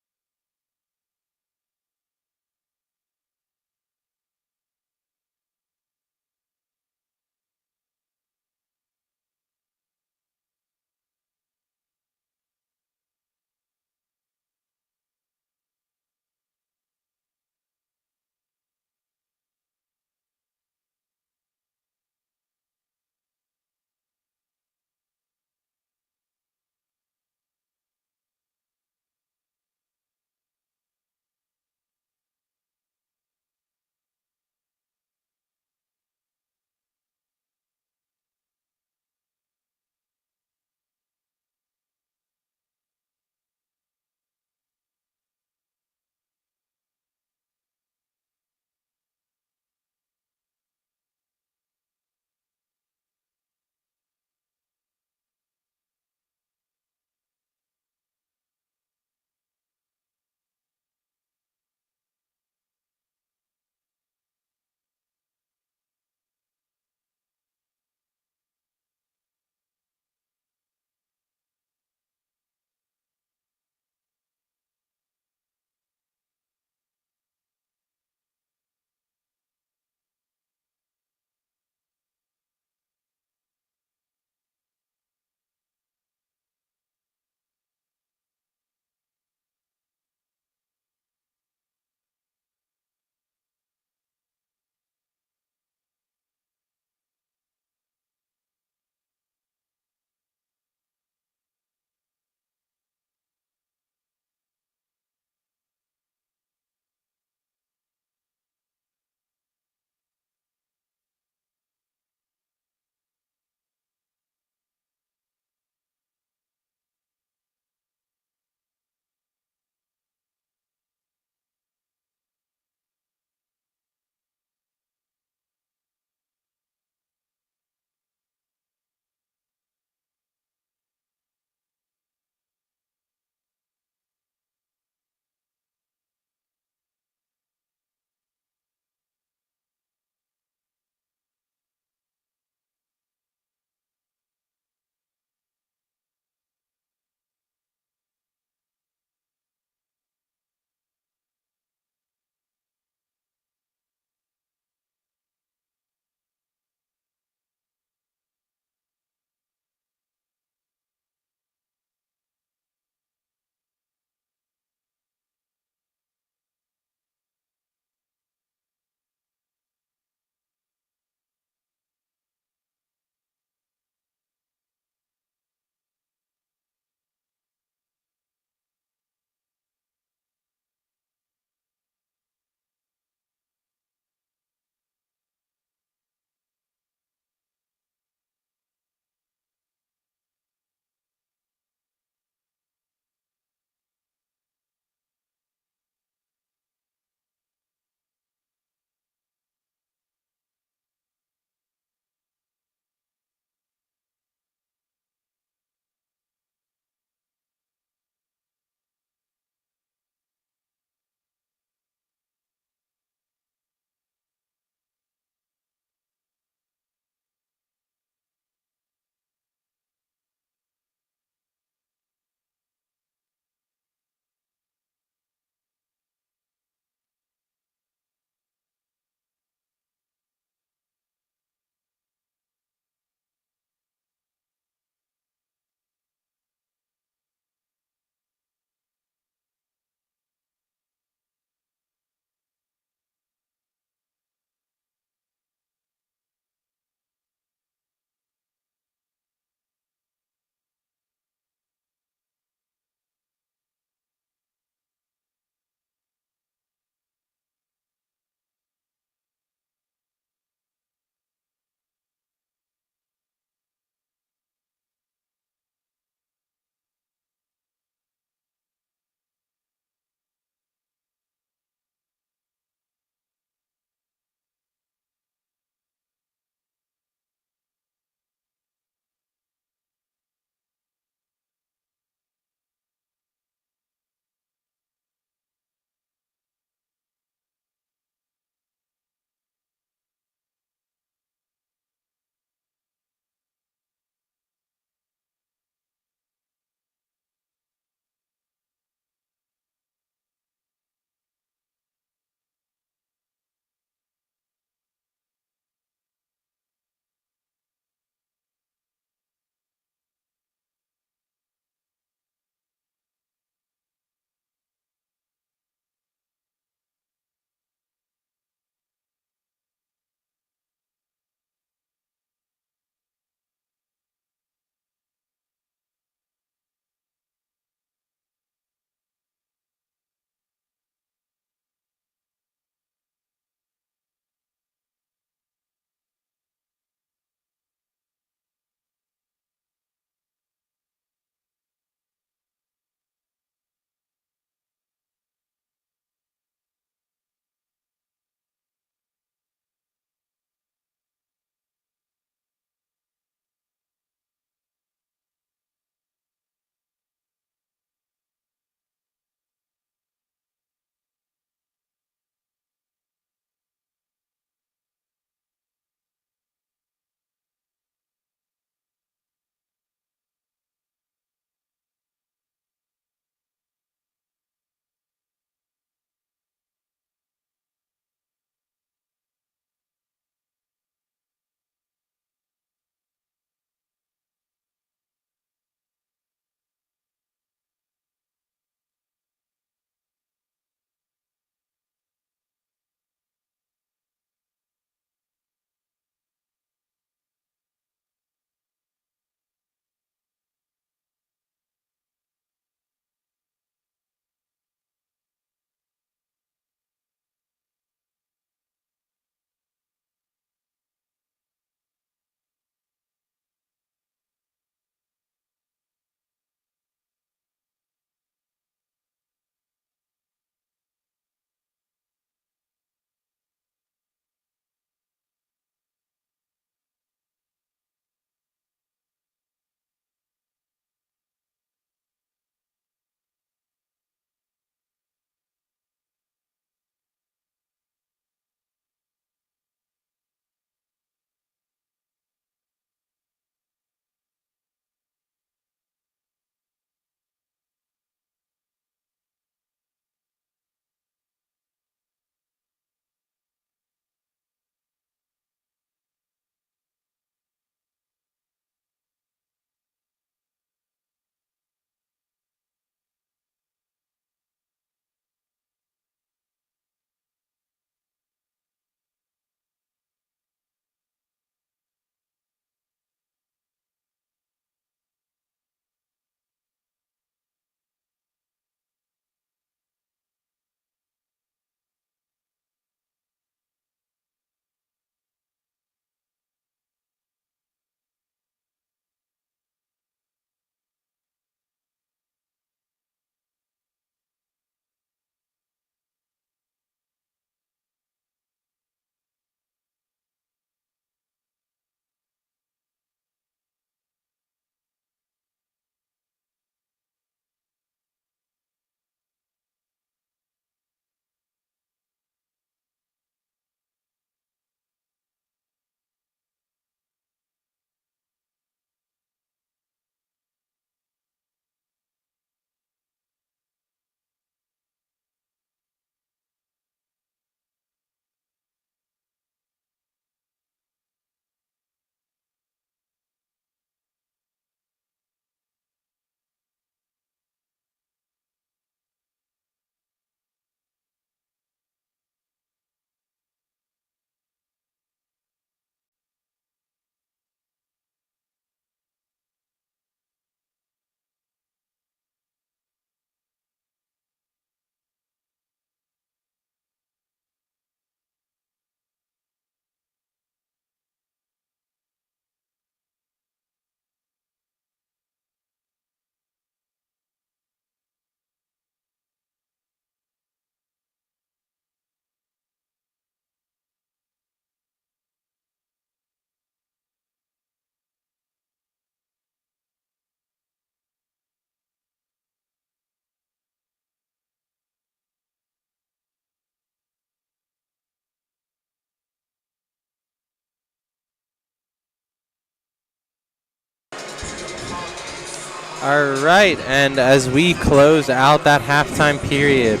All right, and as we close out that halftime period,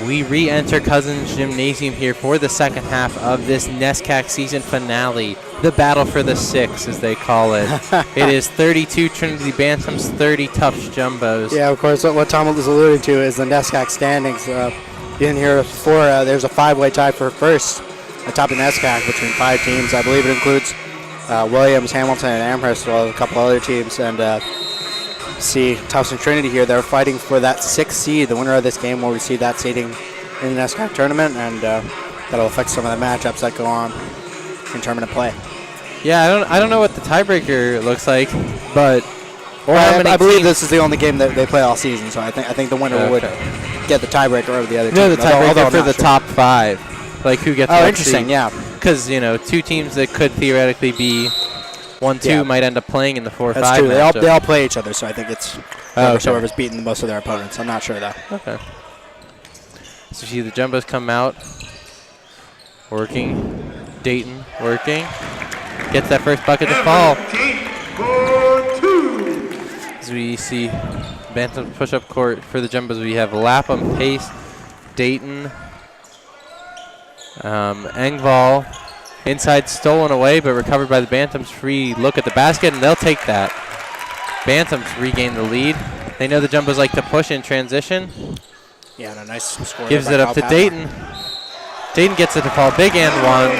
we re-enter Cousins Gymnasium here for the second half of this NESCAC season finale, the battle for the six, as they call it. It is 32 Trinity Bantams, 30 Tufts Jumbos. Yeah, of course, what Tom was alluding to is the NESCAC standings. You didn't hear it before. There's a five-way tie for first atop the NESCAC between 5 teams. I believe it includes Williams, Hamilton, and Amherst, as well as a couple other teams. And see Tufts and Trinity here. They're fighting for that 6th seed. The winner of this game will receive that seeding in the NESCAC tournament, and that'll affect some of the matchups that go on in tournament play. Yeah, I don't know what the tiebreaker looks like, but I believe this is the only game that they play all season, so I think the winner would get the tiebreaker over the other team. No, the tiebreaker for the top 5, like who gets. Oh, interesting. Yeah, because 2 teams that could theoretically be 1-2 might end up playing in the 4-5. That's true. They all play each other, so I think it's whoever's beaten the most of their opponents. I'm not sure though. Okay. So you see the Jumbos come out, working. Dayton working. Gets that first bucket to fall. As we see Bantams push up court for the Jumbos, we have Lapham, Pace, Dayton, Engvall. Inside stolen away, but recovered by the Bantams. Free look at the basket, and they'll take that. Bantams regain the lead. They know the Jumbos like to push in transition. Yeah, and a nice score. Gives it up to Dayton. Dayton gets it to fall. Big and one.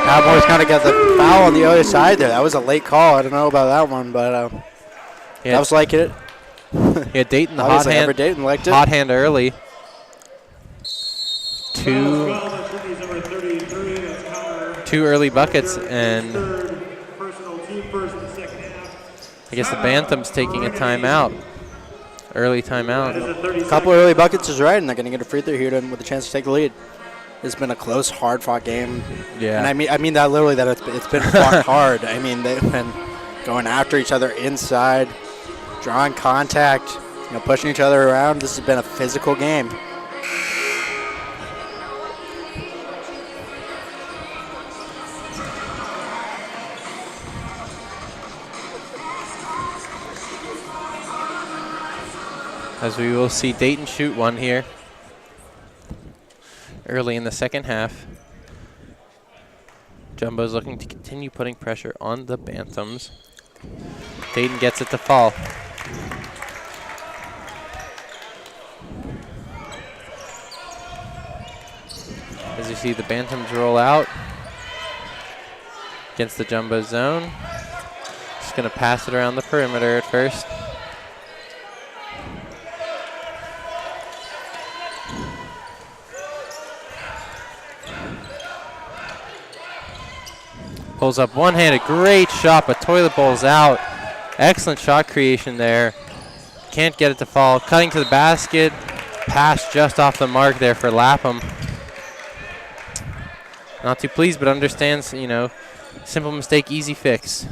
Cowboys kind of got the foul on the other side there. That was a late call. I don't know about that one, but that was like it. Yeah, Dayton, the hot hand. Dayton liked it. Hot hand early. 2 early buckets, and I guess the Bantams taking a timeout. Early timeout. A couple early buckets is right, and they're going to get a free throw here with a chance to take the lead. It's been a close, hard-fought game. Yeah. And I mean that literally, that it's been fought hard. I mean, they've been going after each other inside, drawing contact, pushing each other around. This has been a physical game. As we will see Dayton shoot one here early in the second half. Jumbo's looking to continue putting pressure on the Bantams. Dayton gets it to fall. As you see the Bantams roll out against the Jumbo zone. Just going to pass it around the perimeter at first. Pulls up one-handed, great shot, but toilet bowls out. Excellent shot creation there. Can't get it to fall. Cutting to the basket. Pass just off the mark there for Lapham. Not too pleased, but understands, simple mistake, easy fix.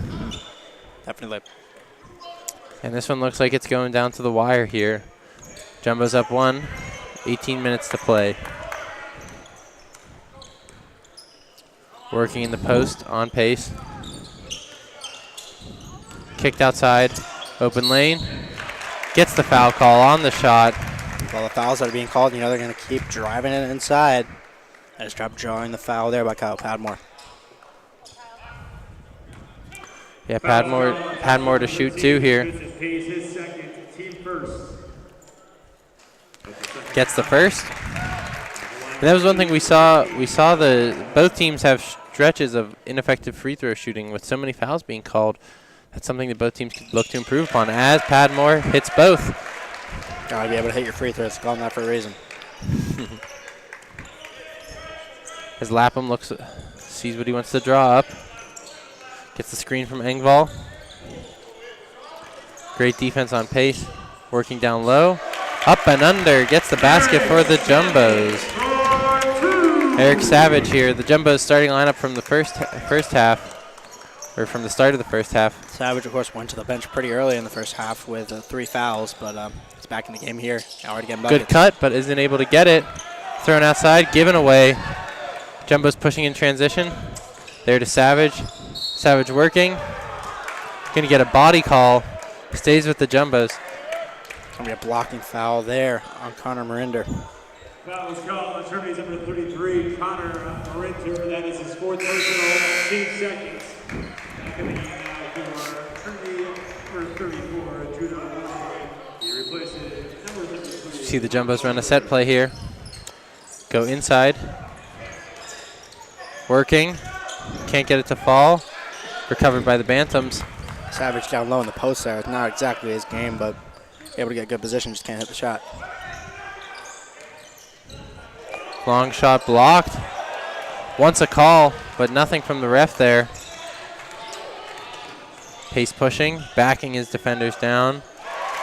Definitely. And this one looks like it's going down to the wire here. Jumbo's up 1, 18 minutes to play. Working in the post, on pace. Kicked outside, open lane. Gets the foul call on the shot. Well, the fouls that are being called, they're going to keep driving it inside. I just dropped drawing the foul there by Kyle Padmore. Yeah, Padmore to shoot 2 here. Gets the first. And that was one thing we saw. We saw both teams have stretches of ineffective free throw shooting with so many fouls being called. That's something that both teams could look to improve upon as Padmore hits both. Gotta be able to hit your free throws. Calling that for a reason. As Lapham sees what he wants to draw up. Gets the screen from Engvall. Great defense on pace. Working down low. Up and under. Gets the basket for the Jumbos. Eric Savage here. The Jumbos starting lineup from the first half. Or from the start of the first half. Savage, of course, went to the bench pretty early in the first half with 3 fouls, but he's back in the game here. Already getting buckets. Good cut, but isn't able to get it. Thrown outside, given away. Jumbo's pushing in transition. There to Savage. Savage working. Going to get a body call. Stays with the Jumbos. Going to be a blocking foul there on Connor Marinder. Foul was called on Trinity's number 33, Connor Marinder. That is his 4th personal, 16 seconds. Coming in now for Trinity, number 34, Judah. He replaces number 33. See the Jumbos run a set play here. Go inside. Working. Can't get it to fall. Recovered by the Bantams. Savage down low in the post there. It's not exactly his game, but able to get good position, just can't hit the shot. Long shot blocked. Wants a call, but nothing from the ref there. Pace pushing, backing his defenders down.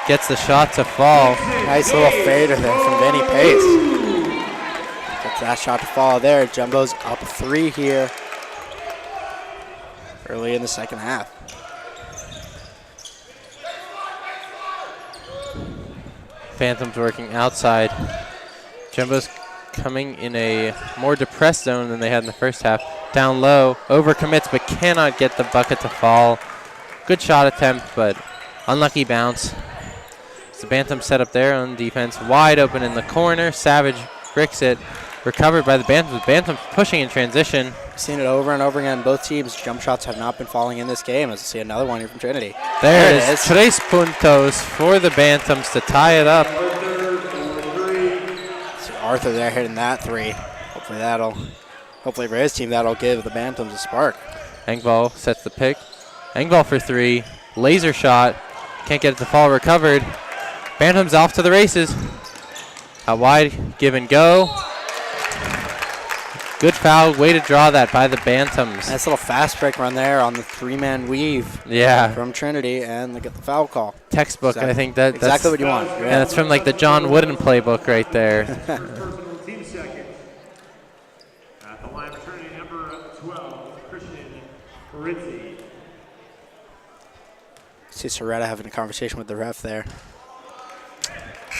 Gets the shot to fall. Nice little fader there from Vinny Pace. Gets that shot to fall there. Jumbo's up 3 here early in the second half. Bantams working outside. Jumbo's coming in a more depressed zone than they had in the first half. Down low, overcommits, but cannot get the bucket to fall. Good shot attempt, but unlucky bounce. It's the Bantams set up their own defense. Wide open in the corner. Savage bricks it. Recovered by the Bantams. Bantams pushing in transition. We've seen it over and over again. Both teams' jump shots have not been falling in this game. As we see another one here from Trinity. There it is. 3 puntos for the Bantams to tie it up. See Arthur there hitting that 3. Hopefully for his team, that'll give the Bantams a spark. Engvall sets the pick. Engvall for 3. Laser shot. Can't get it to fall. Recovered. Bantams off to the races. Out wide. Give and go. Good foul. Way to draw that by the Bantams. Nice little fast break run there on the 3-man weave. Yeah. From Trinity, and they get the foul call. Textbook. Exactly. I think that's exactly what you want. Yeah, that's from like the John Wooden playbook right there. Personal team second. At the line for Trinity, number 12, Christian Rizzi. See Soretta having a conversation with the ref there.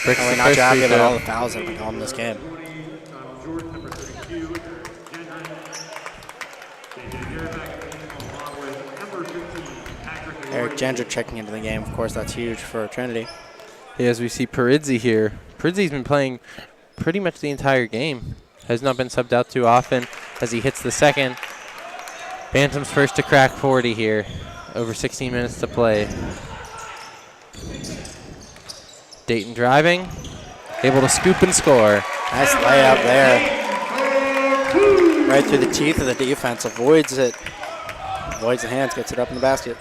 Bricks Probably the not first happy free about all throw. the fouls that have been called in this game. Jordan, number 32, along with number 15, Patrick Eric Gendra checking into the game. Of course, that's huge for Trinity. Yeah, as we see Perizzi here. Perizzi's been playing pretty much the entire game. Has not been subbed out too often as he hits the second. Bantams first to crack 40 here. Over 16 minutes to play. Dayton driving. Able to scoop and score. Nice layup there. Right through the teeth of the defense. Avoids it. Avoids the hands. Gets it up in the basket.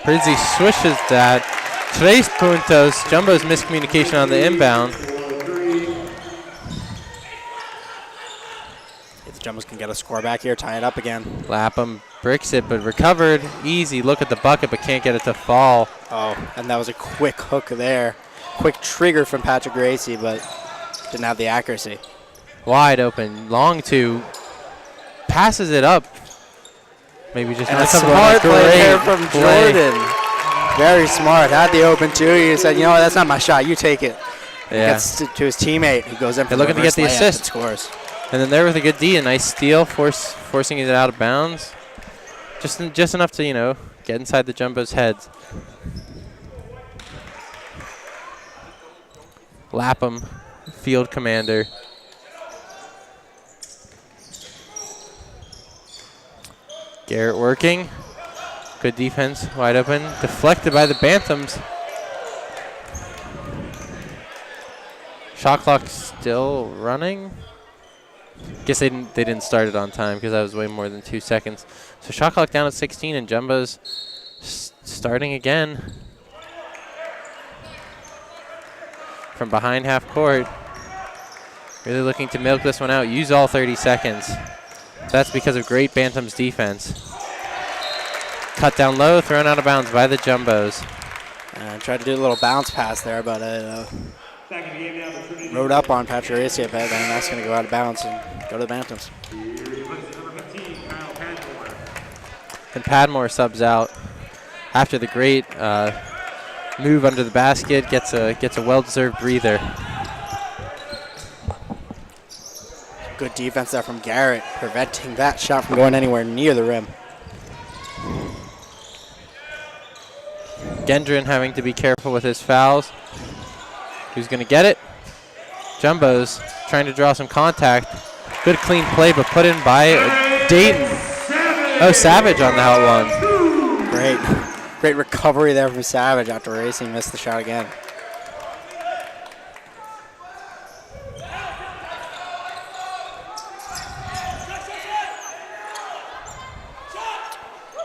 Perizzi swishes that. 3 puntos. Jumbo's miscommunication on the inbound. If the Jumbos can get a score back here, tie it up again. Lapham bricks it, but recovered. Easy look at the bucket, but can't get it to fall. Oh, and that was a quick hook there. Quick trigger from Patrick Gracie, but didn't have the accuracy. Wide open. Long 2. Passes it up. Maybe just And not a something smart like play there great from play. Jordan. Very smart. Had the open two. He said, you know what, that's not my shot. You take it. Yeah. Gets to his teammate. He goes in for They're the looking to get the reverse layup assist. and scores. And then there with a good D, a nice steal, forcing it out of bounds. Just enough to, get inside the Jumbo's heads. Lapham, field commander. Garrett working. Good defense, wide open. Deflected by the Bantams. Shot clock still running. Guess they didn't start it on time because that was way more than 2 seconds. So shot clock down at 16 and Jumbo's starting again. From behind half court. Really looking to milk this one out. Use all 30 seconds. That's because of great Bantams defense. Cut down low, thrown out of bounds by the Jumbos. Tried to do a little bounce pass there, but rode up on Patrick Gracie, but then that's going to go out of bounds and go to the Bantams. And Padmore subs out after the great move under the basket, gets a well-deserved breather. Good defense there from Garrett, preventing that shot from going anywhere near the rim. Gendron having to be careful with his fouls. Who's going to get it? Jumbo's trying to draw some contact. Good clean play, but put in by Dayton. Oh, Savage on that one. Great recovery there from Savage after racing, missed the shot again.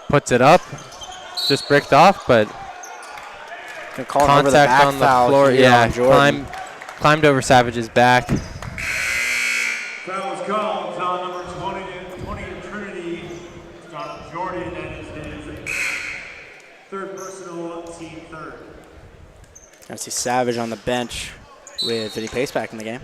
Puts it up. Just bricked off, but contact on the floor. Yeah, climbed over Savage's back. Foul was called on number 20 in Trinity. John Jordan, that is his third personal, team third. I see Savage on the bench with Vinny Pace back in the game.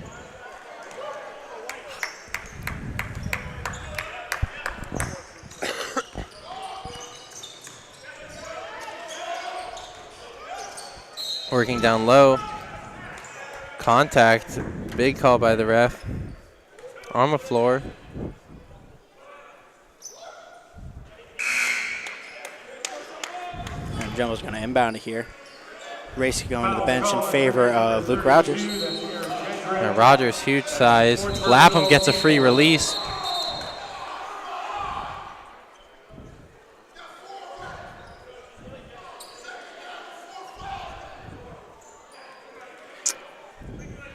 Working down low. Contact. Big call by the ref. On the floor. And Jumbo's going to inbound it here. Racy going to the bench in favor of Luke Rogers. Now Rogers, huge size. Lapham gets a free release.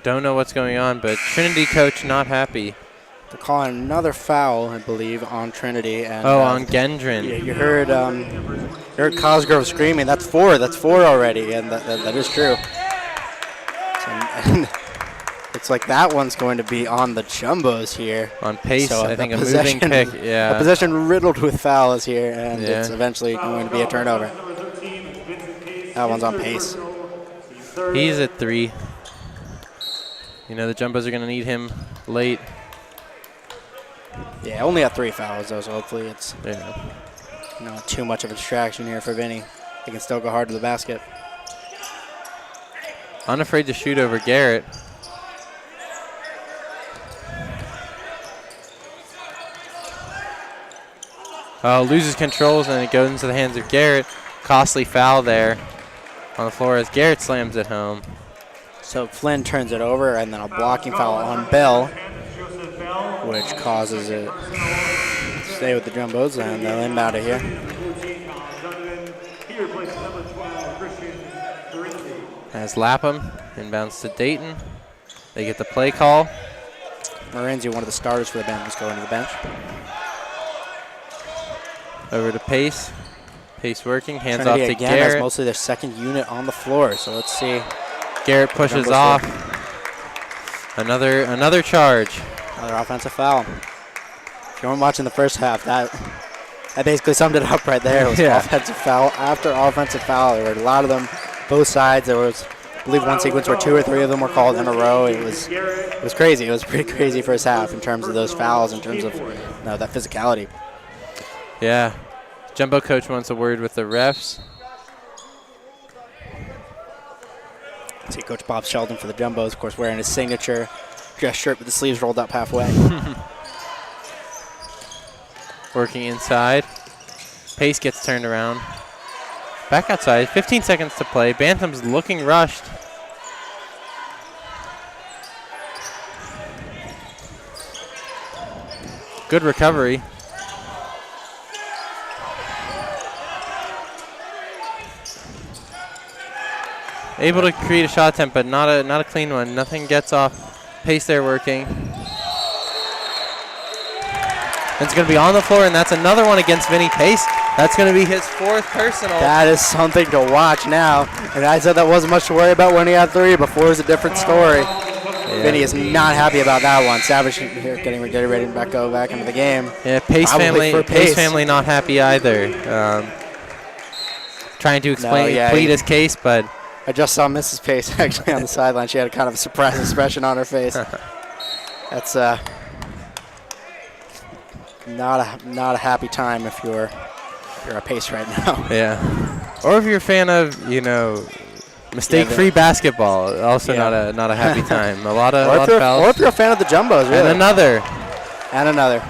Don't know what's going on, but Trinity coach not happy. They're calling another foul, I believe, on Trinity. And, on Gendron. Yeah, you heard Cosgrove screaming, that's four already, and that is true. And it's like that one's going to be on the Jumbos here. On Pace, so I think a moving pick, yeah. A possession riddled with fouls here, and it's eventually going to be a turnover. That one's on Pace. He's at 3. You know, the Jumbos are going to need him late. Yeah, only at 3 fouls, though, so hopefully it's not too much of a distraction here for Vinny. He can still go hard to the basket. Unafraid to shoot over Garrett. Loses controls, and it goes into the hands of Garrett. Costly foul there on the floor as Garrett slams it home. So Flynn turns it over, and then a blocking foul on Bell, which causes it to stay with the Jumbos, and they'll inbound it here. As Lapham inbounds to Dayton. They get the play call. Morenzi, one of the starters for the Bantams, going to the bench. Over to Pace. Pace working, hands Trinity off to again Garrett. has mostly their second unit on the floor, so let's see. Garrett pushes off. Another charge. Another offensive foul. If you weren't watching the first half, that basically summed it up right there. It was offensive foul after offensive foul. There were a lot of them, both sides. There was, I believe, one sequence where 2 or 3 of them were called in a row. It was crazy. It was pretty crazy first half in terms of those fouls, in terms of that physicality. Yeah. Jumbo coach wants a word with the refs. See Coach Bob Sheldon for the Jumbos, of course, wearing his signature dress shirt with the sleeves rolled up halfway. Working inside. Pace gets turned around. Back outside. 15 seconds to play. Bantams looking rushed. Good recovery. Able to create a shot attempt, but not a clean one. Nothing gets off. Pace there working. It's going to be on the floor, and that's another one against Vinny Pace. That's going to be his 4th personal. That is something to watch now. And I said that wasn't much to worry about when he had 3. Before it was a different story. Yeah. Vinny is not happy about that one. Savage here getting ready to go back into the game. Yeah, Pace family not happy either. Trying to plead his case, but I just saw Mrs. Pace actually on the sideline. She had a kind of a surprised expression on her face. That's not a happy time if you're a Pace right now. Yeah, or if you're a fan of mistake-free basketball, also not a happy time. A lot of fouls. Or if you're a fan of the Jumbos, really. And another And another.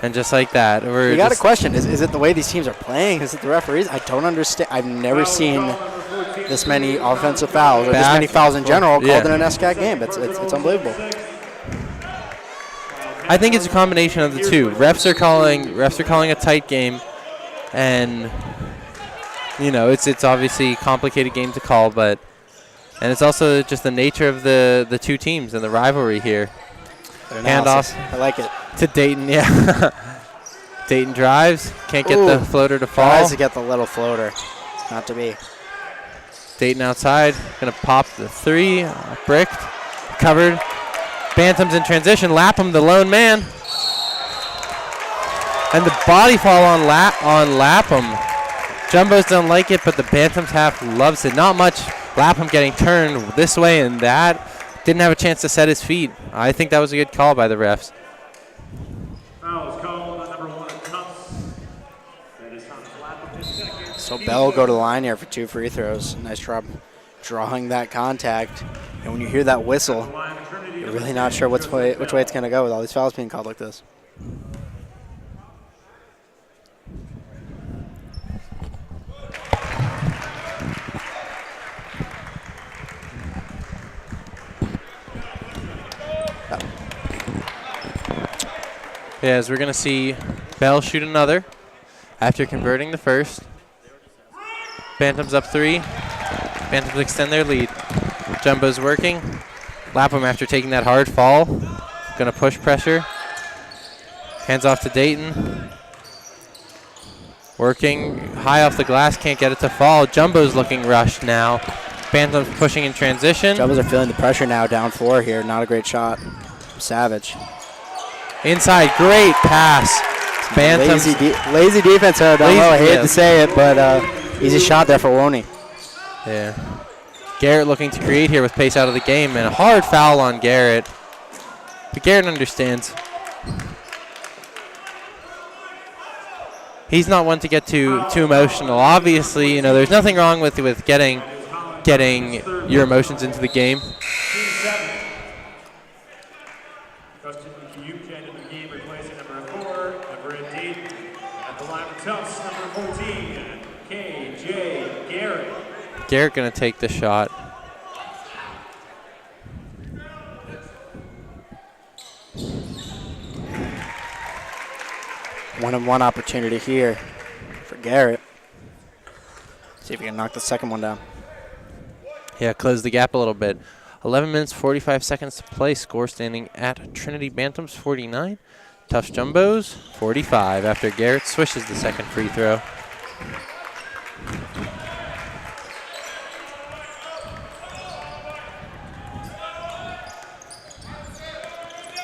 And just like that, You got a question. Is it the way these teams are playing? Is it the referees? I don't understand. I've never seen this many offensive fouls or this many fouls in general called in an SCAC game. It's unbelievable. I think it's a combination of the two. Refs are calling a tight game, and it's obviously a complicated game to call, and it's also just the nature of the two teams and the rivalry here. Handoff. I like it. To Dayton, yeah. Dayton drives, can't get the floater to fall. Tries to get the little floater, not to be. Dayton outside, gonna pop the three, bricked, covered. Bantams in transition, Lapham the lone man. And the body fall on Lapham. Jumbos don't like it, but the Bantams half loves it. Not much. Lapham getting turned this way and that. Didn't have a chance to set his feet. I think that was a good call by the refs. Foul is called on number 1 at Tufts. That is on Lapham, his second. So Bell will go to the line here for 2 free throws. Nice job drawing that contact. And when you hear that whistle, you're really not sure which way it's going to go with all these fouls being called like this. Yeah, as we're going to see Bell shoot another after converting the first. Bantams up 3. Bantams extend their lead. Jumbo's working. Lapham after taking that hard fall. Going to push pressure. Hands off to Dayton. Working high off the glass, can't get it to fall. Jumbo's looking rushed now. Bantams pushing in transition. Jumbos are feeling the pressure now down 4 here. Not a great shot. Savage. Inside, great pass. Bantams. Lazy defense there down low. I hate to say it, but easy shot there for Woney. Yeah. Garrett looking to create here with pace out of the game, and a hard foul on Garrett. But Garrett understands. He's not one to get too emotional. Obviously, there's nothing wrong with getting your emotions into the game. Garrett going to take the shot. One-on-one opportunity here for Garrett. See if he can knock the second one down. Yeah, close the gap a little bit. 11 minutes, 45 seconds to play. Score standing at Trinity Bantams 49. Tufts Jumbos 45 after Garrett swishes the second free throw.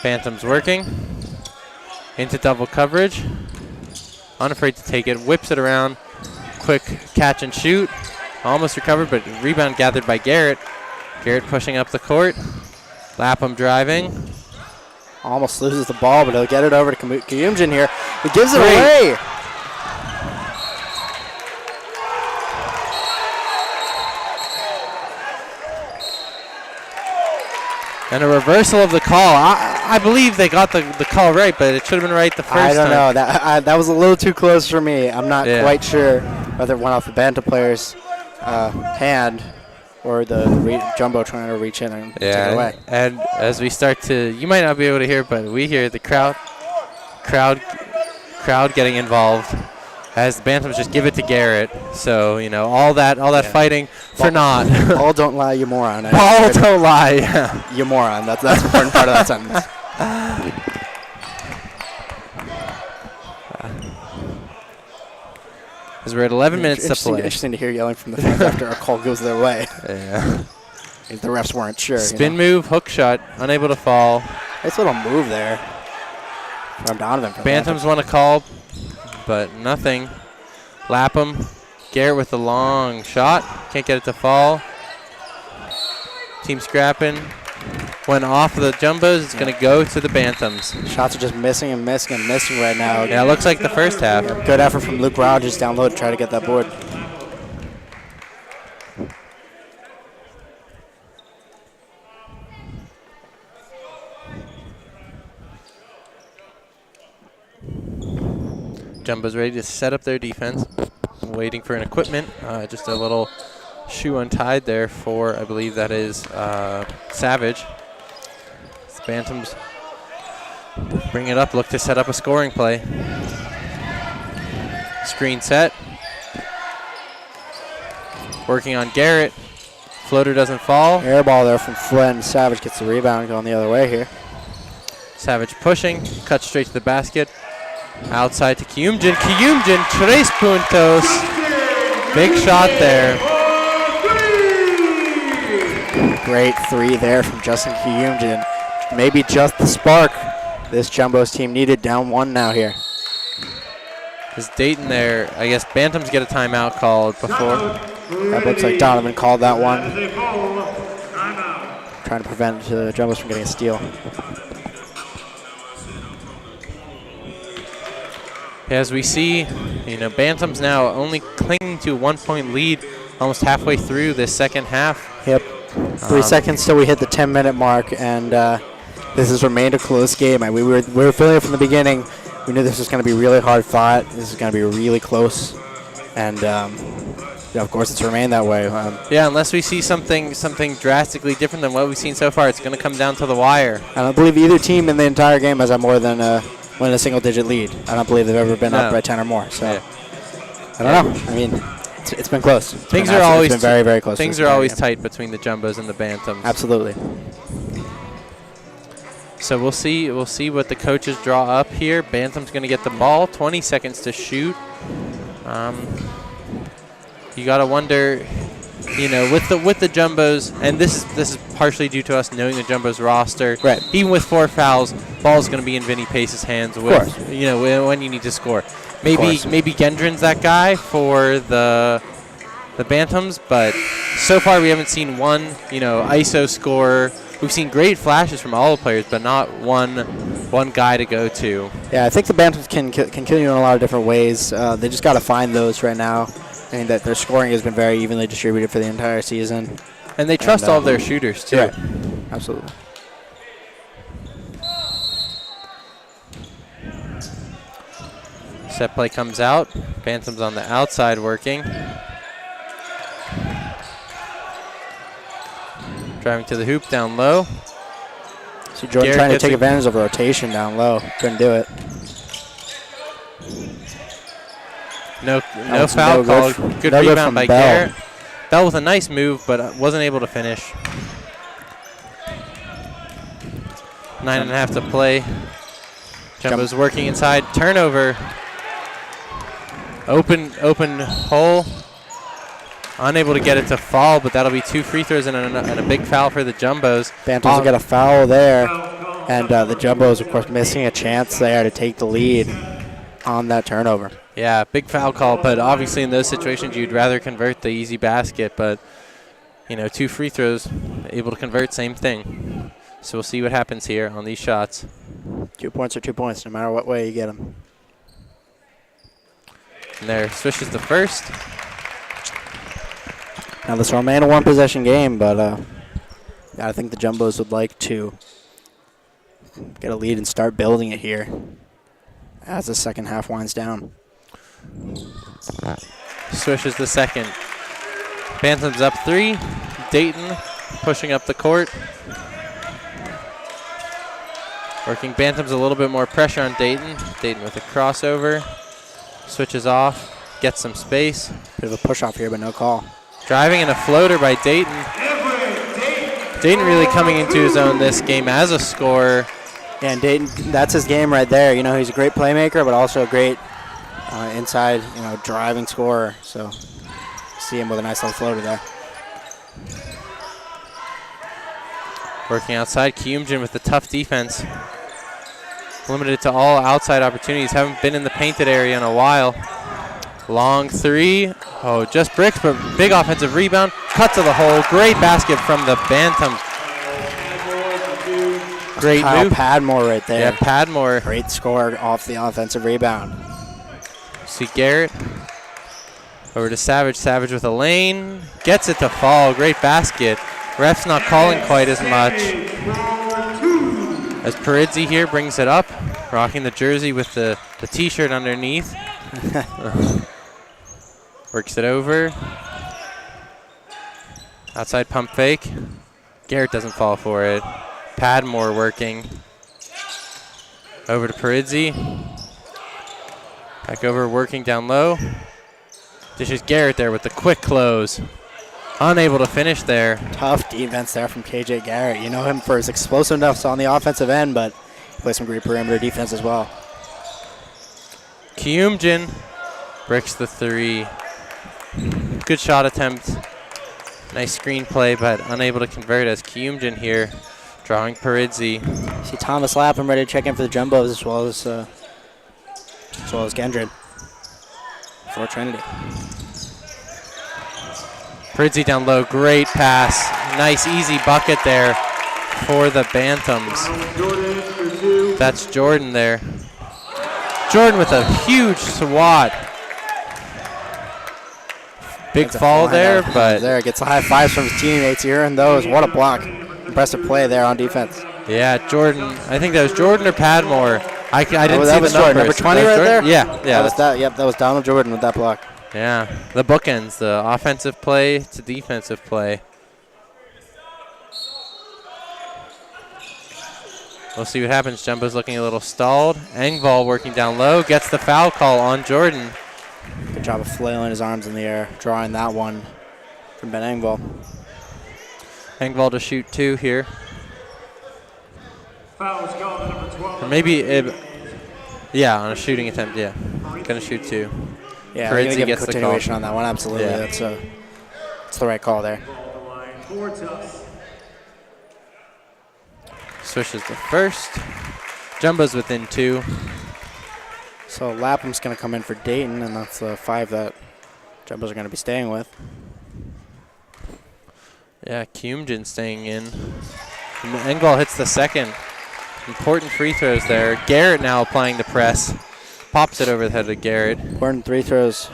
Bantams working into double coverage. Unafraid to take it, whips it around. Quick catch and shoot. Almost recovered, but rebound gathered by Garrett. Garrett pushing up the court. Lapham driving. Almost loses the ball, but he'll get it over to Kayumjan here. He gives it away. And a reversal of the call. I believe they got the call right, but it should have been right the first time. I don't know. That was a little too close for me. I'm not quite sure whether it went off the Bantam player's hand or the Jumbo trying to reach in and take it away. And as we start to, you might not be able to hear, but we hear the crowd getting involved as the Bantams just give it to Garrett. So, all that fighting for naught. Ball don't lie, you moron. Ball don't lie, yeah. You moron. That's the important part of that sentence. As we're at 11 minutes to play. Interesting to hear yelling from the fans after a call goes their way. Yeah. If the refs weren't sure. Spin move, hook shot, unable to fall. Nice little move there from Donovan. Bantams want to call, but nothing. Lapham. Garrett with the long shot. Can't get it to fall. Team scrapping. Went off the Jumbos. It's going to go to the Bantams. Shots are just missing and missing and missing right now. Yeah, it looks like the first half. Good effort from Luke Rogers down low to try to get that board. Jumbo's ready to set up their defense. Waiting for an equipment. Just a little shoe untied there for, I believe that is Savage. The Bantams bring it up, look to set up a scoring play. Screen set. Working on Garrett. Floater doesn't fall. Air ball there from Flynn. Savage gets the rebound going the other way here. Savage pushing, cuts straight to the basket. Outside to Kiyumjin. Kiyumjin, 3 puntos. Big shot there. Great 3 there from Justin Kiyumjin. Maybe just the spark this Jumbo's team needed. Down 1 now here. Is Dayton there? I guess Bantams get a timeout called before. That looks like Donovan called that one. Trying to prevent Jumbo's from getting a steal. As we see, Bantams now only clinging to a 1-point lead almost halfway through this second half. Yep. 3 seconds till we hit the 10-minute mark, and this has remained a close game. We were feeling it from the beginning. We knew this was going to be really hard fought. This is going to be really close, and of course it's remained that way. Yeah, unless we see something drastically different than what we've seen so far, it's going to come down to the wire. I don't believe either team in the entire game has had more than a single-digit lead. I don't believe they've ever been up by 10 or more. So yeah. I don't know. I mean, it's been close. Things are always very, very close. Things are always tight between the Jumbos and the Bantams. Absolutely. So we'll see what the coaches draw up here. Bantam's going to get the ball. 20 seconds to shoot. You got to wonder, with the Jumbos, and this is partially due to us knowing the Jumbos roster. Right. Even with 4 fouls, ball's going to be in Vinny Pace's hands. When you need to score. Maybe Gendron's that guy for the Bantams, but so far we haven't seen one ISO scorer. We've seen great flashes from all the players, but not one guy to go to. Yeah, I think the Bantams can kill you in a lot of different ways. They just got to find those right now. I mean, that their scoring has been very evenly distributed for the entire season. And they trust all of their shooters, too. Right. Absolutely. Set play comes out. Bantams on the outside working. Driving to the hoop down low. So Jordan trying to take advantage of a rotation down low. Couldn't do it. No foul call. Good rebound by Garrett. Bell with a nice move, but wasn't able to finish. 9.5 to play. Jumbo's working inside. Turnover. Open hole. Unable to get it to fall, but that'll be 2 free throws and a big foul for the Jumbos. Bantams will get a foul there, and the Jumbos, of course, missing a chance there to take the lead on that turnover. Yeah, big foul call, but obviously in those situations you'd rather convert the easy basket, but 2 free throws, able to convert, same thing. So we'll see what happens here on these shots. 2 points are 2 points, no matter what way you get them. And there, swishes the first. Now this will remain a 1-possession game, but I think the Jumbos would like to get a lead and start building it here as the second half winds down. Swishes the second. Bantams up 3. Dayton pushing up the court. Working Bantams a little bit more pressure on Dayton. Dayton with a crossover. Switches off. Gets some space. Bit of a push off here, but no call. Driving in a floater by Dayton. Dayton really coming into his own this game as a scorer. Yeah, and Dayton, that's his game right there. He's a great playmaker, but also a great inside, driving scorer. So see him with a nice little floater there. Working outside, Kiyumjin with the tough defense. Limited to all outside opportunities. Haven't been in the painted area in a while. Long 3. Oh, just bricks, but big offensive rebound. Cut to the hole. Great basket from the Bantams. Great Kyle move. Padmore right there. Yeah, Padmore. Great score off the offensive rebound. See Garrett. Over to Savage. Savage with a lane. Gets it to fall. Great basket. Ref's not calling quite as much. As Perizzi here brings it up. Rocking the jersey with the T-shirt underneath. Works it over. Outside pump fake. Garrett doesn't fall for it. Padmore working. Over to Perizzi. Back over, working down low. Dishes Garrett there with the quick close. Unable to finish there. Tough defense there from KJ Garrett. You know him for his explosiveness on the offensive end, but he plays some great perimeter defense as well. Kiumjin bricks the 3. Good shot attempt. Nice screen play, but unable to convert as Kiumjin here drawing Perizzi. See Thomas Lapham ready to check in for the Jumbos as well as Gendron for Trinity. Perizzi down low, great pass. Nice easy bucket there for the Bantams. That's Jordan there. Jordan with a huge swat. Big fall there, but there gets the high fives from his teammates here, and those, what a block. Impressive play there on defense. Yeah, Jordan. I think that was Jordan or Padmore. I didn't see that was the Jordan. numbers. Number 20 right there? Yeah. That was Donald Jordan with that block. Yeah, the bookends, the offensive play to defensive play. We'll see what happens. Jumbo's looking a little stalled. Engvall working down low, gets the foul call on Jordan. Good job of flailing his arms in the air, drawing that one from Ben Engvall. Engvall to shoot 2 here. Foul is called on number 12. Or maybe, yeah, on a shooting attempt, yeah. Gonna shoot 2. Yeah, we're gonna give gets a continuation on that one, absolutely. Yeah. That's the right call there. For Tufts. Swishes the first. Jumbo's within 2. So Lapham's going to come in for Dayton, and that's the 5 that Jumbos are going to be staying with. Yeah, Kiumjin staying in. And Engvall hits the second. Important free throws there. Garrett now applying the press. Pops it over the head of Garrett. Important free throws,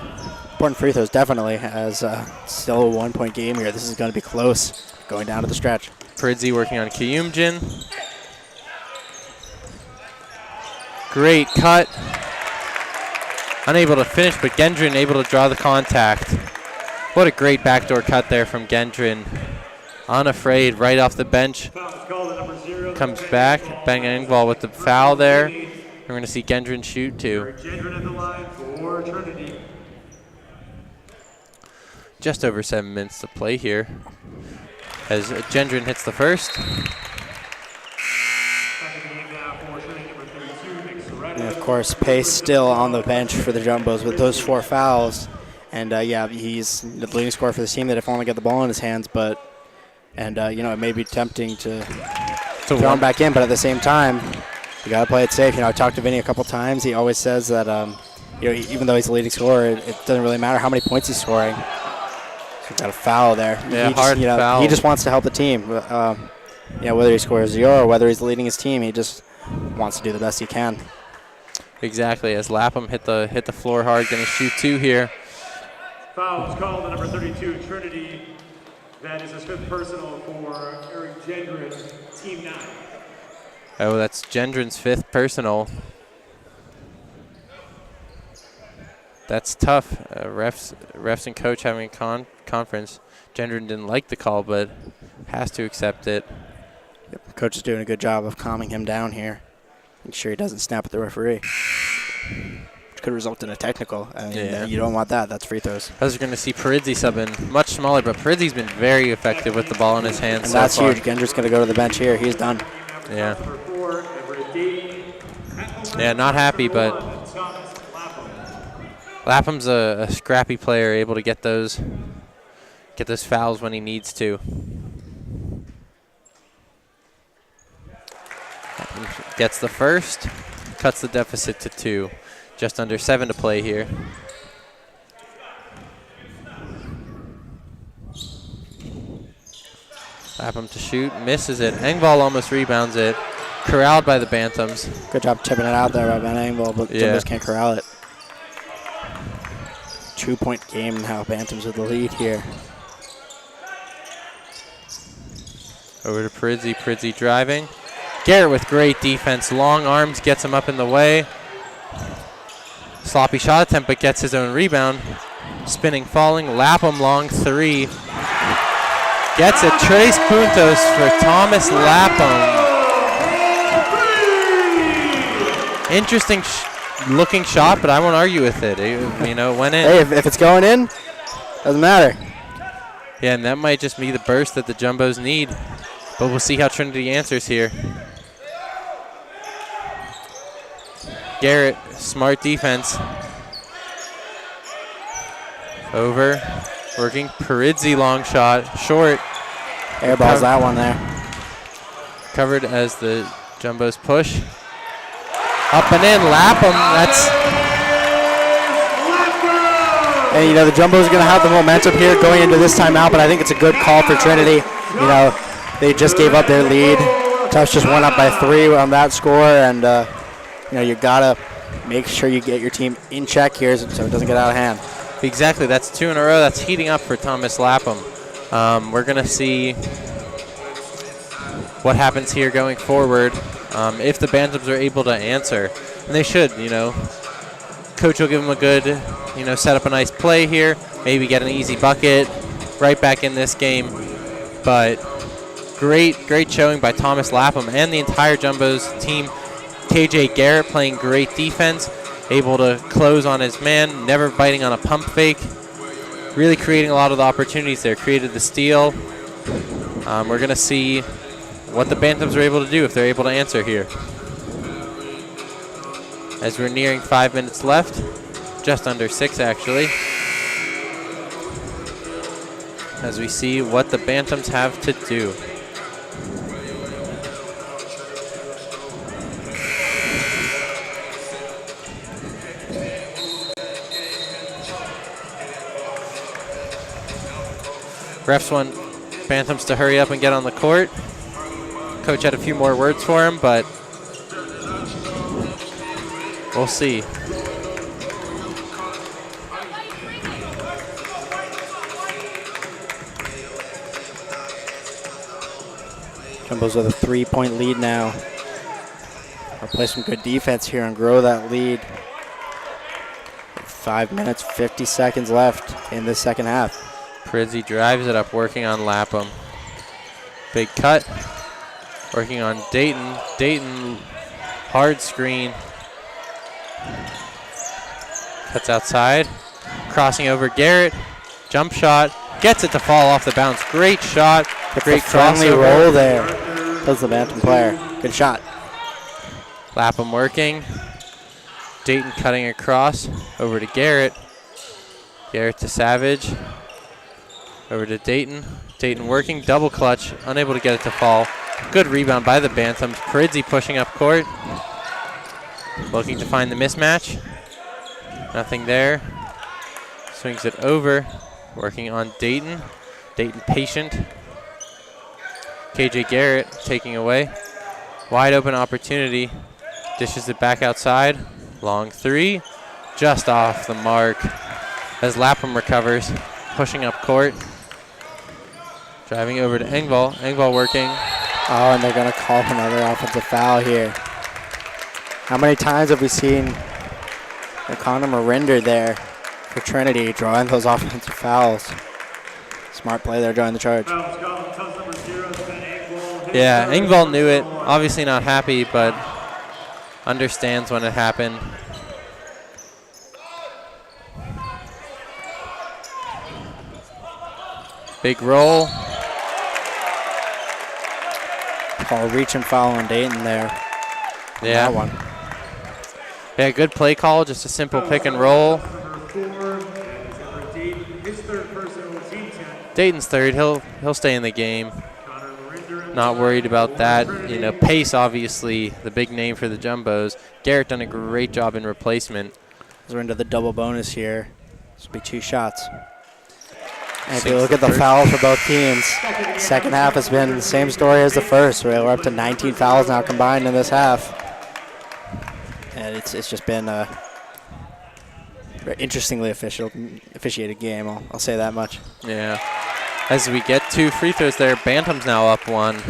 definitely, as still a 1-point game here. This is going to be close going down to the stretch. Perizzi working on Kiumjin. Great cut. Unable to finish, but Gendron able to draw the contact. What a great backdoor cut there from Gendron. Unafraid, right off the bench. Comes back. Bang Engvall with the foul there. We're going to see Gendron shoot 2. Gendron at the line for Trinity. Just over 7 minutes to play here. As Gendron hits the first. And of course, Pace still on the bench for the Jumbos with those 4 fouls. And yeah, he's the leading scorer for this team that if only get the ball in his hands, but it may be tempting to throw him back in, but at the same time, you got to play it safe. I talked to Vinny a couple times. He always says that even though he's the leading scorer, it doesn't really matter how many points he's scoring. So got a foul there. Yeah, foul. He just wants to help the team. Whether he scores 0 or whether he's leading his team, he just wants to do the best he can. Exactly. As Lapham hit the floor hard, going to shoot 2 here. Foul is called on number 32, Trinity. That is his 5th personal for Eric Gendron, team 9. Oh, that's Gendron's 5th personal. That's tough. Refs and coach having a conference. Gendron didn't like the call, but has to accept it. Yep. Coach is doing a good job of calming him down here. Make sure he doesn't snap at the referee. Which could result in a technical. You don't want that. That's free throws. I was going to see Perizzi sub in. Much smaller, but Perizzi's been very effective with the ball in his hands. And so that's far. huge. Gendron's going to go to the bench here. He's done. Yeah. Yeah, not happy, but Lapham's a scrappy player, able to get those fouls when he needs to. Gets the first, cuts the deficit to 2. Just under 7 to play here. Lapham to shoot, misses it. Engvall almost rebounds it. Corralled by the Bantams. Good job tipping it out there by Ben Engvall, but Jumbos can't corral it. 2-point game now. Bantams with the lead here. Over to Perizzi. Perizzi driving. Garrett with great defense. Long arms gets him up in the way. Sloppy shot attempt, but gets his own rebound. Spinning, falling, Lapham long 3. Gets it, Tres puntos for Thomas Lapham. Interesting looking shot, but I won't argue with it. It went in. Hey, if it's going in, doesn't matter. Yeah, and that might just be the burst that the Jumbos need. But we'll see how Trinity answers here. Garrett, smart defense. Over, working. Perizzi long shot, short. Airballs that one there. Covered as the Jumbos push. Up and in, Lapham. And the Jumbos are going to have the momentum here going into this timeout, but I think it's a good call for Trinity. They just gave up their lead. Tufts just went up by 3 on that score, and you got to make sure you get your team in check here so it doesn't get out of hand. Exactly, that's 2 in a row. That's heating up for Thomas Lapham. We're going to see what happens here going forward if the Bantams are able to answer. And they should, Coach will give them a good, set up a nice play here, maybe get an easy bucket, right back in this game. But great showing by Thomas Lapham and the entire Jumbos team. KJ Garrett playing great defense, able to close on his man, never biting on a pump fake. Really creating a lot of the opportunities there. Created the steal. We're going to see what the Bantams are able to do if they're able to answer here. As we're nearing 5 minutes left, just under 6 actually. As we see what the Bantams have to do. Refs want Bantams to hurry up and get on the court. Coach had a few more words for him, but we'll see. Jumbos with a 3-point lead now. I'll play some good defense here and grow that lead. 5 minutes, 50 seconds left in the second half. Perizzi drives it up, working on Lapham. Big cut. Working on Dayton. Dayton, hard screen. Cuts outside. Crossing over Garrett. Jump shot. Gets it to fall off the bounce. Great shot. Great friendly roll there. Does the Bantam player. Good shot. Lapham working. Dayton cutting across. Over to Garrett. Garrett to Savage. Over to Dayton. Dayton working. Double clutch. Unable to get it to fall. Good rebound by the Bantams. Perizzi pushing up court. Looking to find the mismatch. Nothing there. Swings it over. Working on Dayton. Dayton patient. KJ Garrett taking away. Wide open opportunity. Dishes it back outside. Long 3. Just off the mark. As Lapham recovers. Pushing up court. Driving over to Engvall. Engvall working. Oh, and they're going to call another offensive foul here. How many times have we seen Connor Marinder there for Trinity drawing those offensive fouls? Smart play there, drawing the charge. Yeah, Engvall knew it. Obviously not happy, but understands when it happened. Big roll. Call reach and foul on Dayton there. Yeah. That one. Yeah, good play call. Just a simple pick and roll. Dayton's third. He'll stay in the game. Not worried about that. Pace, obviously, the big name for the Jumbos. Garrett done a great job in replacement. As we're into the double bonus here. This will be 2 shots. And if you look at the fouls for both teams, second half has been the same story as the first. We're up to 19 fouls now combined in this half. And it's just been a very interestingly officiated game, I'll say that much. Yeah. As we get 2 free throws there, Bantams now up 1.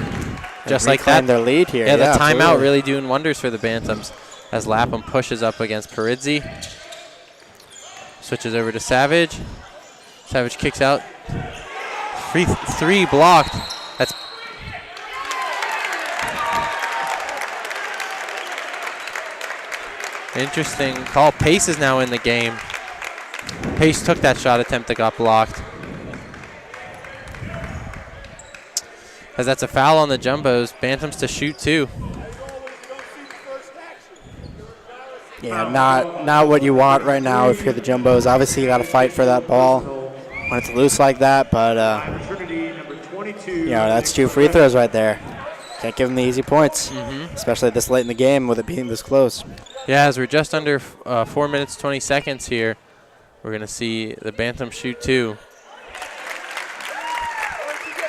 Just like that. Their lead here. Yeah, the timeout really doing wonders for the Bantams as Lapham pushes up against Perizzi. Switches over to Savage. Savage kicks out. Three blocked. That's interesting call. Pace is now in the game. Pace took that shot attempt that got blocked. As that's a foul on the Jumbos. Bantams to shoot 2. Yeah, not what you want right now if you're the Jumbos. Obviously, you got to fight for that ball when it's loose like that, but that's 2 free throws right there. Can't give them the easy points, especially this late in the game with it being this close. Yeah, as we're just under 4 minutes, 20 seconds here, we're going to see the Bantams shoot 2.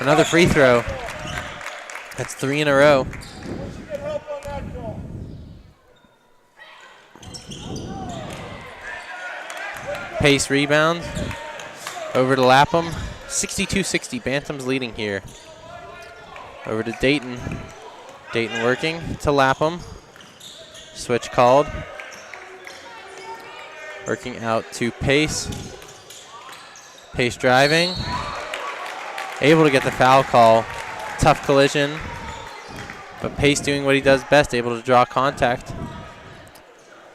Another free throw. That's 3 in a row. Pace rebound. Over to Lapham. 62-60. Bantams leading here. Over to Dayton. Dayton working to Lapham. Switch called. Working out to Pace. Pace driving. Able to get the foul call. Tough collision. But Pace doing what he does best, able to draw contact.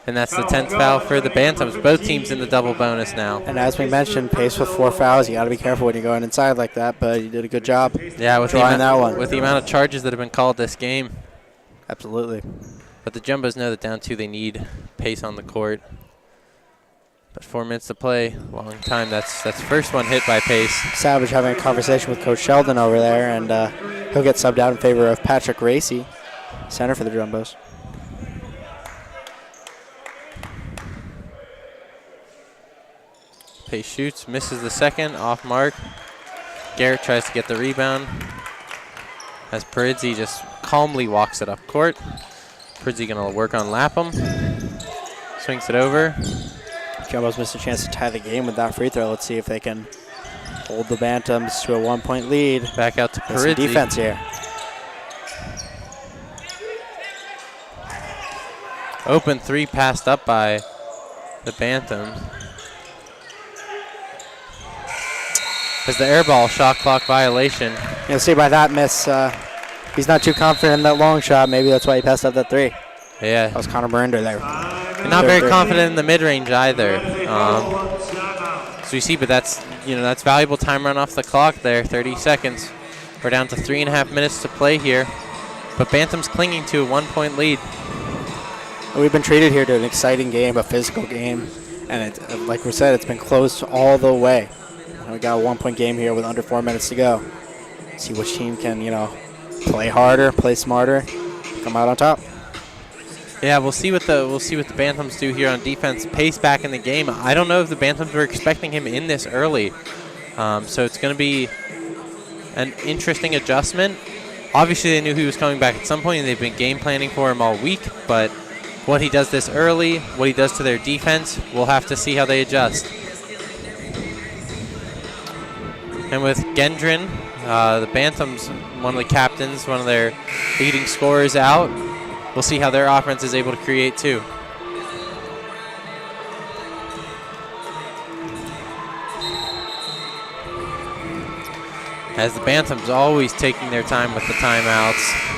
And that's the 10th foul for the Bantams. Both teams in the double bonus now. And as we mentioned, Pace with 4 fouls. You got to be careful when you're going inside like that, but you did a good job. Yeah, with drawing that one. With the amount of charges that have been called this game. Absolutely. But the Jumbos know that down 2 they need Pace on the court. But 4 minutes to play, long time. That's first one hit by Pace. Savage having a conversation with Coach Sheldon over there, and he'll get subbed out in favor of Patrick Racy, center for the Jumbos. Pace shoots, misses the second, off mark. Garrett tries to get the rebound. As Perizzi just calmly walks it up court. Perizzi gonna work on Lapham. Swings it over. Jumbos missed a chance to tie the game with that free throw. Let's see if they can hold the Bantams to a 1-point lead. Back out to There's some Perizzi. defense here. Open 3 passed up by the Bantams. As the air ball, shot clock violation. You'll see by that miss, he's not too confident in that long shot. Maybe that's why he passed up that 3. Yeah. That was Connor Marinder there. And not very confident in the mid-range either. So you see, but that's valuable time run off the clock there, 30 seconds. We're down to 3.5 minutes to play here. But Bantams clinging to a 1-point lead. We've been treated here to an exciting game, a physical game. And like we said, it's been close all the way. And we got a 1-point game here with under 4 minutes to go. See which team can, play harder, play smarter, come out on top. Yeah, we'll see what the Bantams do here on defense. Pace back in the game. I don't know if the Bantams were expecting him in this early, so it's going to be an interesting adjustment. Obviously, they knew he was coming back at some point, and they've been game planning for him all week. But what he does this early, what he does to their defense, we'll have to see how they adjust. And with Gendron, the Bantams, one of the captains, one of their leading scorers out. We'll see how their offense is able to create too. As the Bantams always taking their time with the timeouts.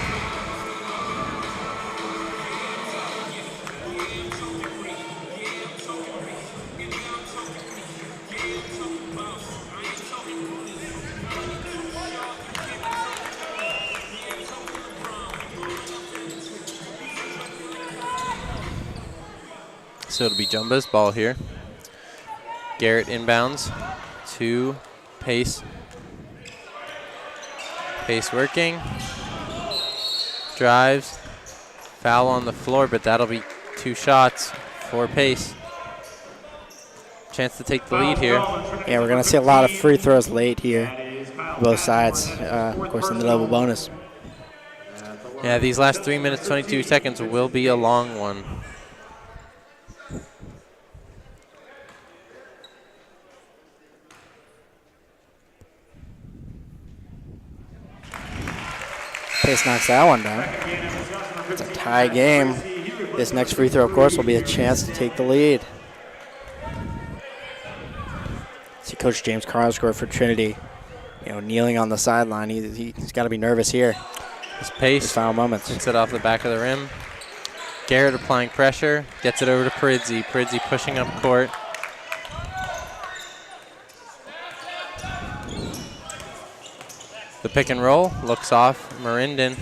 So it'll be Jumbo's ball here. Garrett inbounds to Pace. Pace working. Drives. Foul on the floor, but that'll be 2 shots for Pace. Chance to take the lead here. Yeah, we're going to see a lot of free throws late here. Both sides, of course, in the double bonus. Yeah, these last 3 minutes, 22 seconds will be a long one. Pace knocks that one down. It's a tie game. This next free throw, of course, will be a chance to take the lead. Coach James Carlsgrove for Trinity, kneeling on the sideline. He's got to be nervous here. His pace. His final moments. Hits it off the back of the rim. Garrett applying pressure. Gets it over to Pridzy. Pridzy pushing up court. The pick and roll. Looks off. Marinden.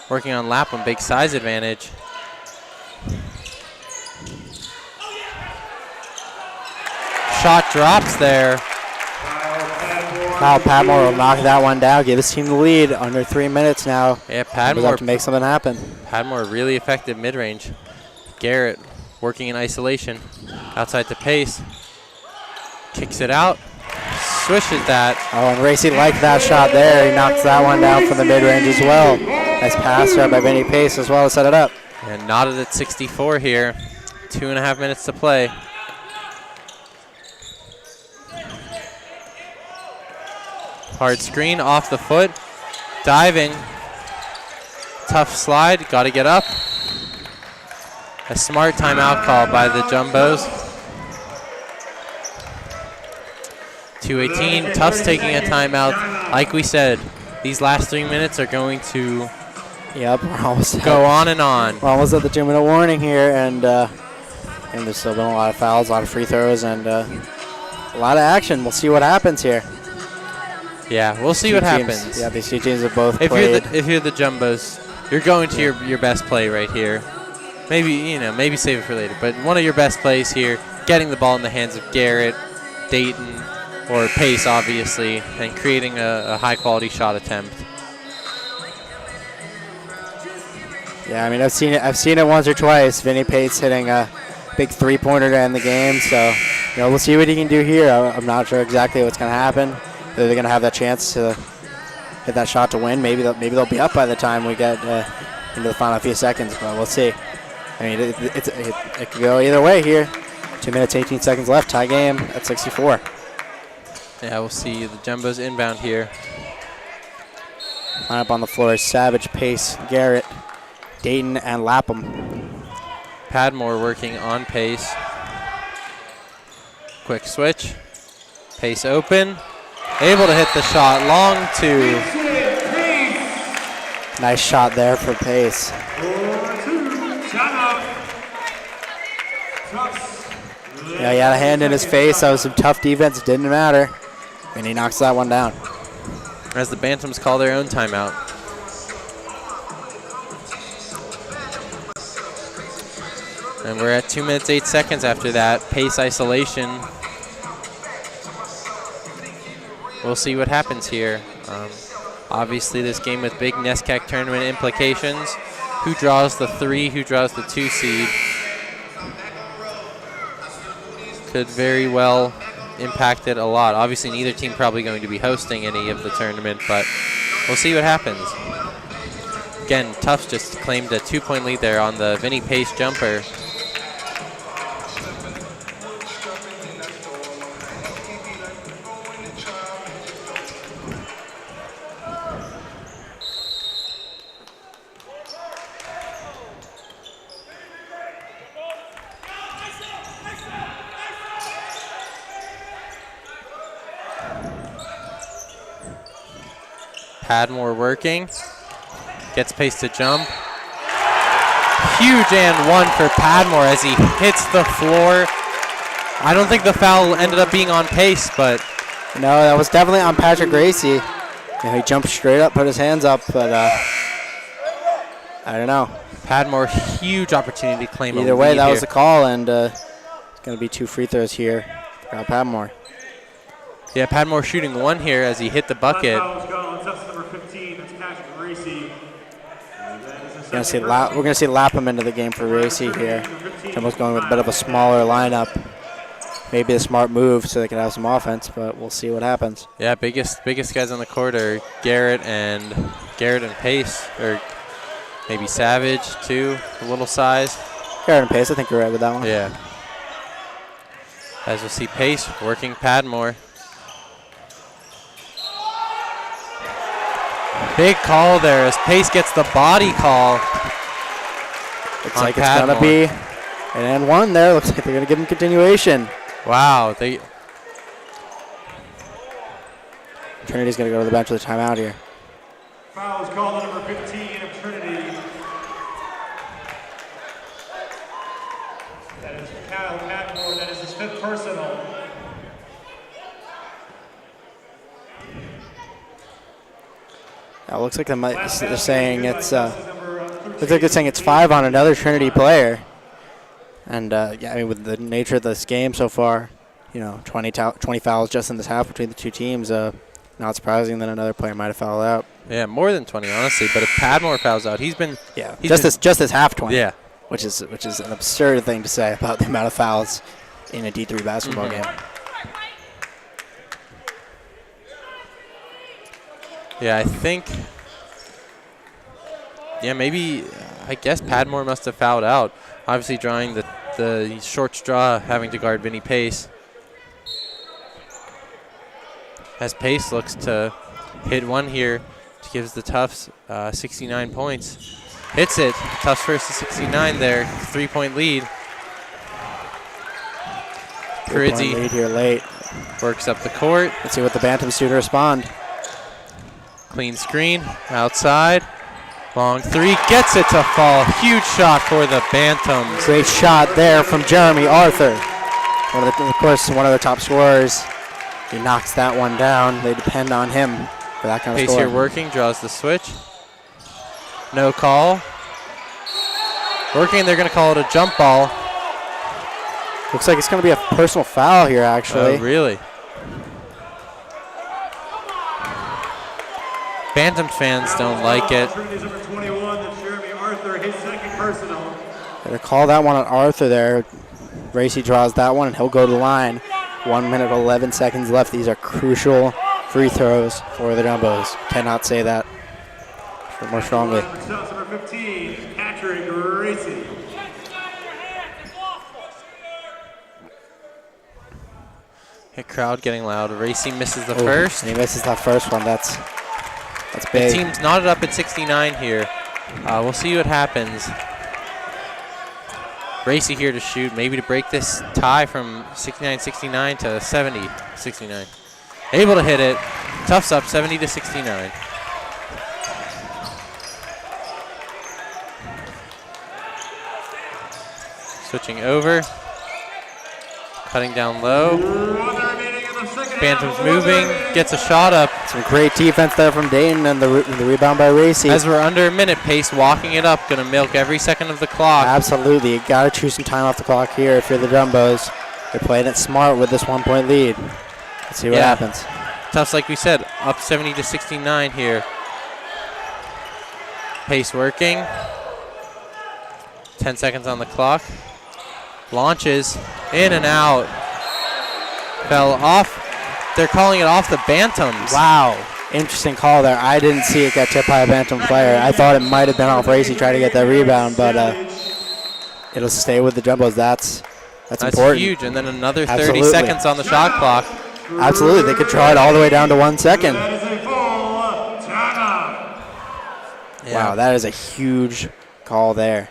Working on Lapham. Big size advantage. Shot drops there. Kyle Padmore will knock that one down, give his team the lead. Under 3 minutes now. Yeah, Padmore have to make something happen. Padmore really effective mid-range. Garrett working in isolation. Outside to Pace. Kicks it out. Swishes that. Oh, and Racy liked that shot there. He knocks that one down from the mid-range as well. Nice pass there by Vinny Pace as well to set it up. And knotted at 64 here. 2.5 minutes to play. Hard screen off the foot. Diving. Tough slide. Got to get up. A smart timeout call by the Jumbos. 2:18. Tufts taking a timeout. Like we said, these last 3 minutes are going to we're almost go on and on. We're almost at the 2-minute warning here, and there's still been a lot of fouls, a lot of free throws, and a lot of action. We'll see what happens here. Yeah, we'll see what happens. Yeah, these two teams have both played. If you're the Jumbos, you're going to your best play right here. Maybe save it for later, but one of your best plays here, getting the ball in the hands of Garrett, Dayton, or Pace, obviously, and creating a high-quality shot attempt. Yeah, I mean, I've seen it once or twice. Vinny Pace hitting a big three-pointer to end the game, so we'll see what he can do here. I'm not sure exactly what's going to happen. They're going to have that chance to hit that shot to win. Maybe they'll be up by the time we get into the final few seconds, but we'll see. I mean, it could go either way here. 2 minutes, 18 seconds left. Tie game at 64. Yeah, we'll see the Jumbos inbound here. Line up on the floor is Savage, Pace, Garrett, Dayton, and Lapham. Padmore working on Pace. Quick switch. Pace open. Able to hit the shot. Long two. Nice shot there for Pace. Yeah, he had a hand in his face. That was some tough defense. Didn't matter. And he knocks that one down. As the Bantams call their own timeout. And we're at 2 minutes, 8 seconds after that. Pace isolation. We'll see what happens here. Obviously, this game with big NESCAC tournament implications. Who draws the 3? Who draws the 2 seed? Could very well impact it a lot. Obviously, neither team probably going to be hosting any of the tournament, but we'll see what happens. Again, Tufts just claimed a 2-point lead there on the Vinny Pace jumper. Padmore working. Gets Pace to jump. Huge and one for Padmore as he hits the floor. I don't think the foul ended up being on Pace, but... No, that was definitely on Patrick Gracie. He jumped straight up, put his hands up, but I don't know. Padmore, huge opportunity to claim Either way, that was the call, and it's going to be 2 free throws here for Padmore. Yeah, Padmore shooting 1 here as he hit the bucket. We're going to see Lapham into the game for Racy here. Jumbo's going with a bit of a smaller lineup. Maybe a smart move so they can have some offense, but we'll see what happens. Yeah, biggest guys on the court are Garrett and Pace, or maybe Savage too, a little size. Garrett and Pace, I think you're right with that one. Yeah. As we'll see Pace working Padmore. Big call there as Pace gets the body call. Looks like it's going to be an and one there. Looks like they're going to give him continuation. Wow. Trinity's going to go to the bench with a timeout here. Foul is called on number 15 of Trinity. That is Kyle Patmore. That is his 5th personal. It looks like they're saying it's looks like they're saying it's 5 on another Trinity player. And yeah, I mean, with the nature of this game so far, 20 fouls just in this half between the two teams. Not surprising that another player might have fouled out. Yeah, more than 20, honestly. But if Padmore fouls out, he's just this half 20. Yeah, which is an absurd thing to say about the amount of fouls in a D3 basketball game. Yeah, I think. Yeah, maybe. I guess Padmore must have fouled out. Obviously, drawing the short straw, having to guard Vinny Pace. As Pace looks to hit one here, which gives the Tufts 69 points. Hits it. Tufts first to 69 there. 3-point lead. Three-point lead here late. Works up the court. Let's see what the Bantams do to respond. Clean screen. Outside. Long three. Gets it to fall. Huge shot for the Bantams. Great shot there from Jeremy Arthur. Of course, one of their top scorers. He knocks that one down. They depend on him for that kind of Pace score. here working, draws the switch. No call. Working, they're going to call it a jump ball. Looks like it's going to be a personal foul here, actually. Oh, really? Bantams fans don't like it. They call that one on Arthur there. Racy draws that one, and he'll go to the line. 1 minute, 11 seconds left. These are crucial free throws for the Jumbos. Cannot say that more strongly. Number 15, Patrick Racy. Hey, crowd getting loud. Racy misses the first. And he misses that first one. That's big. The team's knotted up at 69 here. We'll see what happens. Racy here to shoot, maybe to break this tie from 69-69 to 70-69. Able to hit it. Tufts up 70-69. Switching over. Cutting down low. Bantams moving. Gets a shot up. Some great defense there from Dayton, and the rebound by Racy. As we're under a minute, Pace walking it up. Going to milk every second of the clock. Absolutely. You got to choose some time off the clock here if you're the Jumbos. They're playing it smart with this 1-point lead. Let's see what happens. Tufts, like we said, up 70-69 here. Pace working. 10 seconds on the clock. Launches. In and out. Fell off. They're calling it off the Bantams. Wow. Interesting call there. I didn't see it get tipped by a Bantam player. I thought it might have been off Racy trying to get that rebound, but it'll stay with the Jumbos. That's important. That's huge. And then another 30 seconds on the shot clock. Absolutely. They could draw it all the way down to 1 second. Wow, that is a huge call there.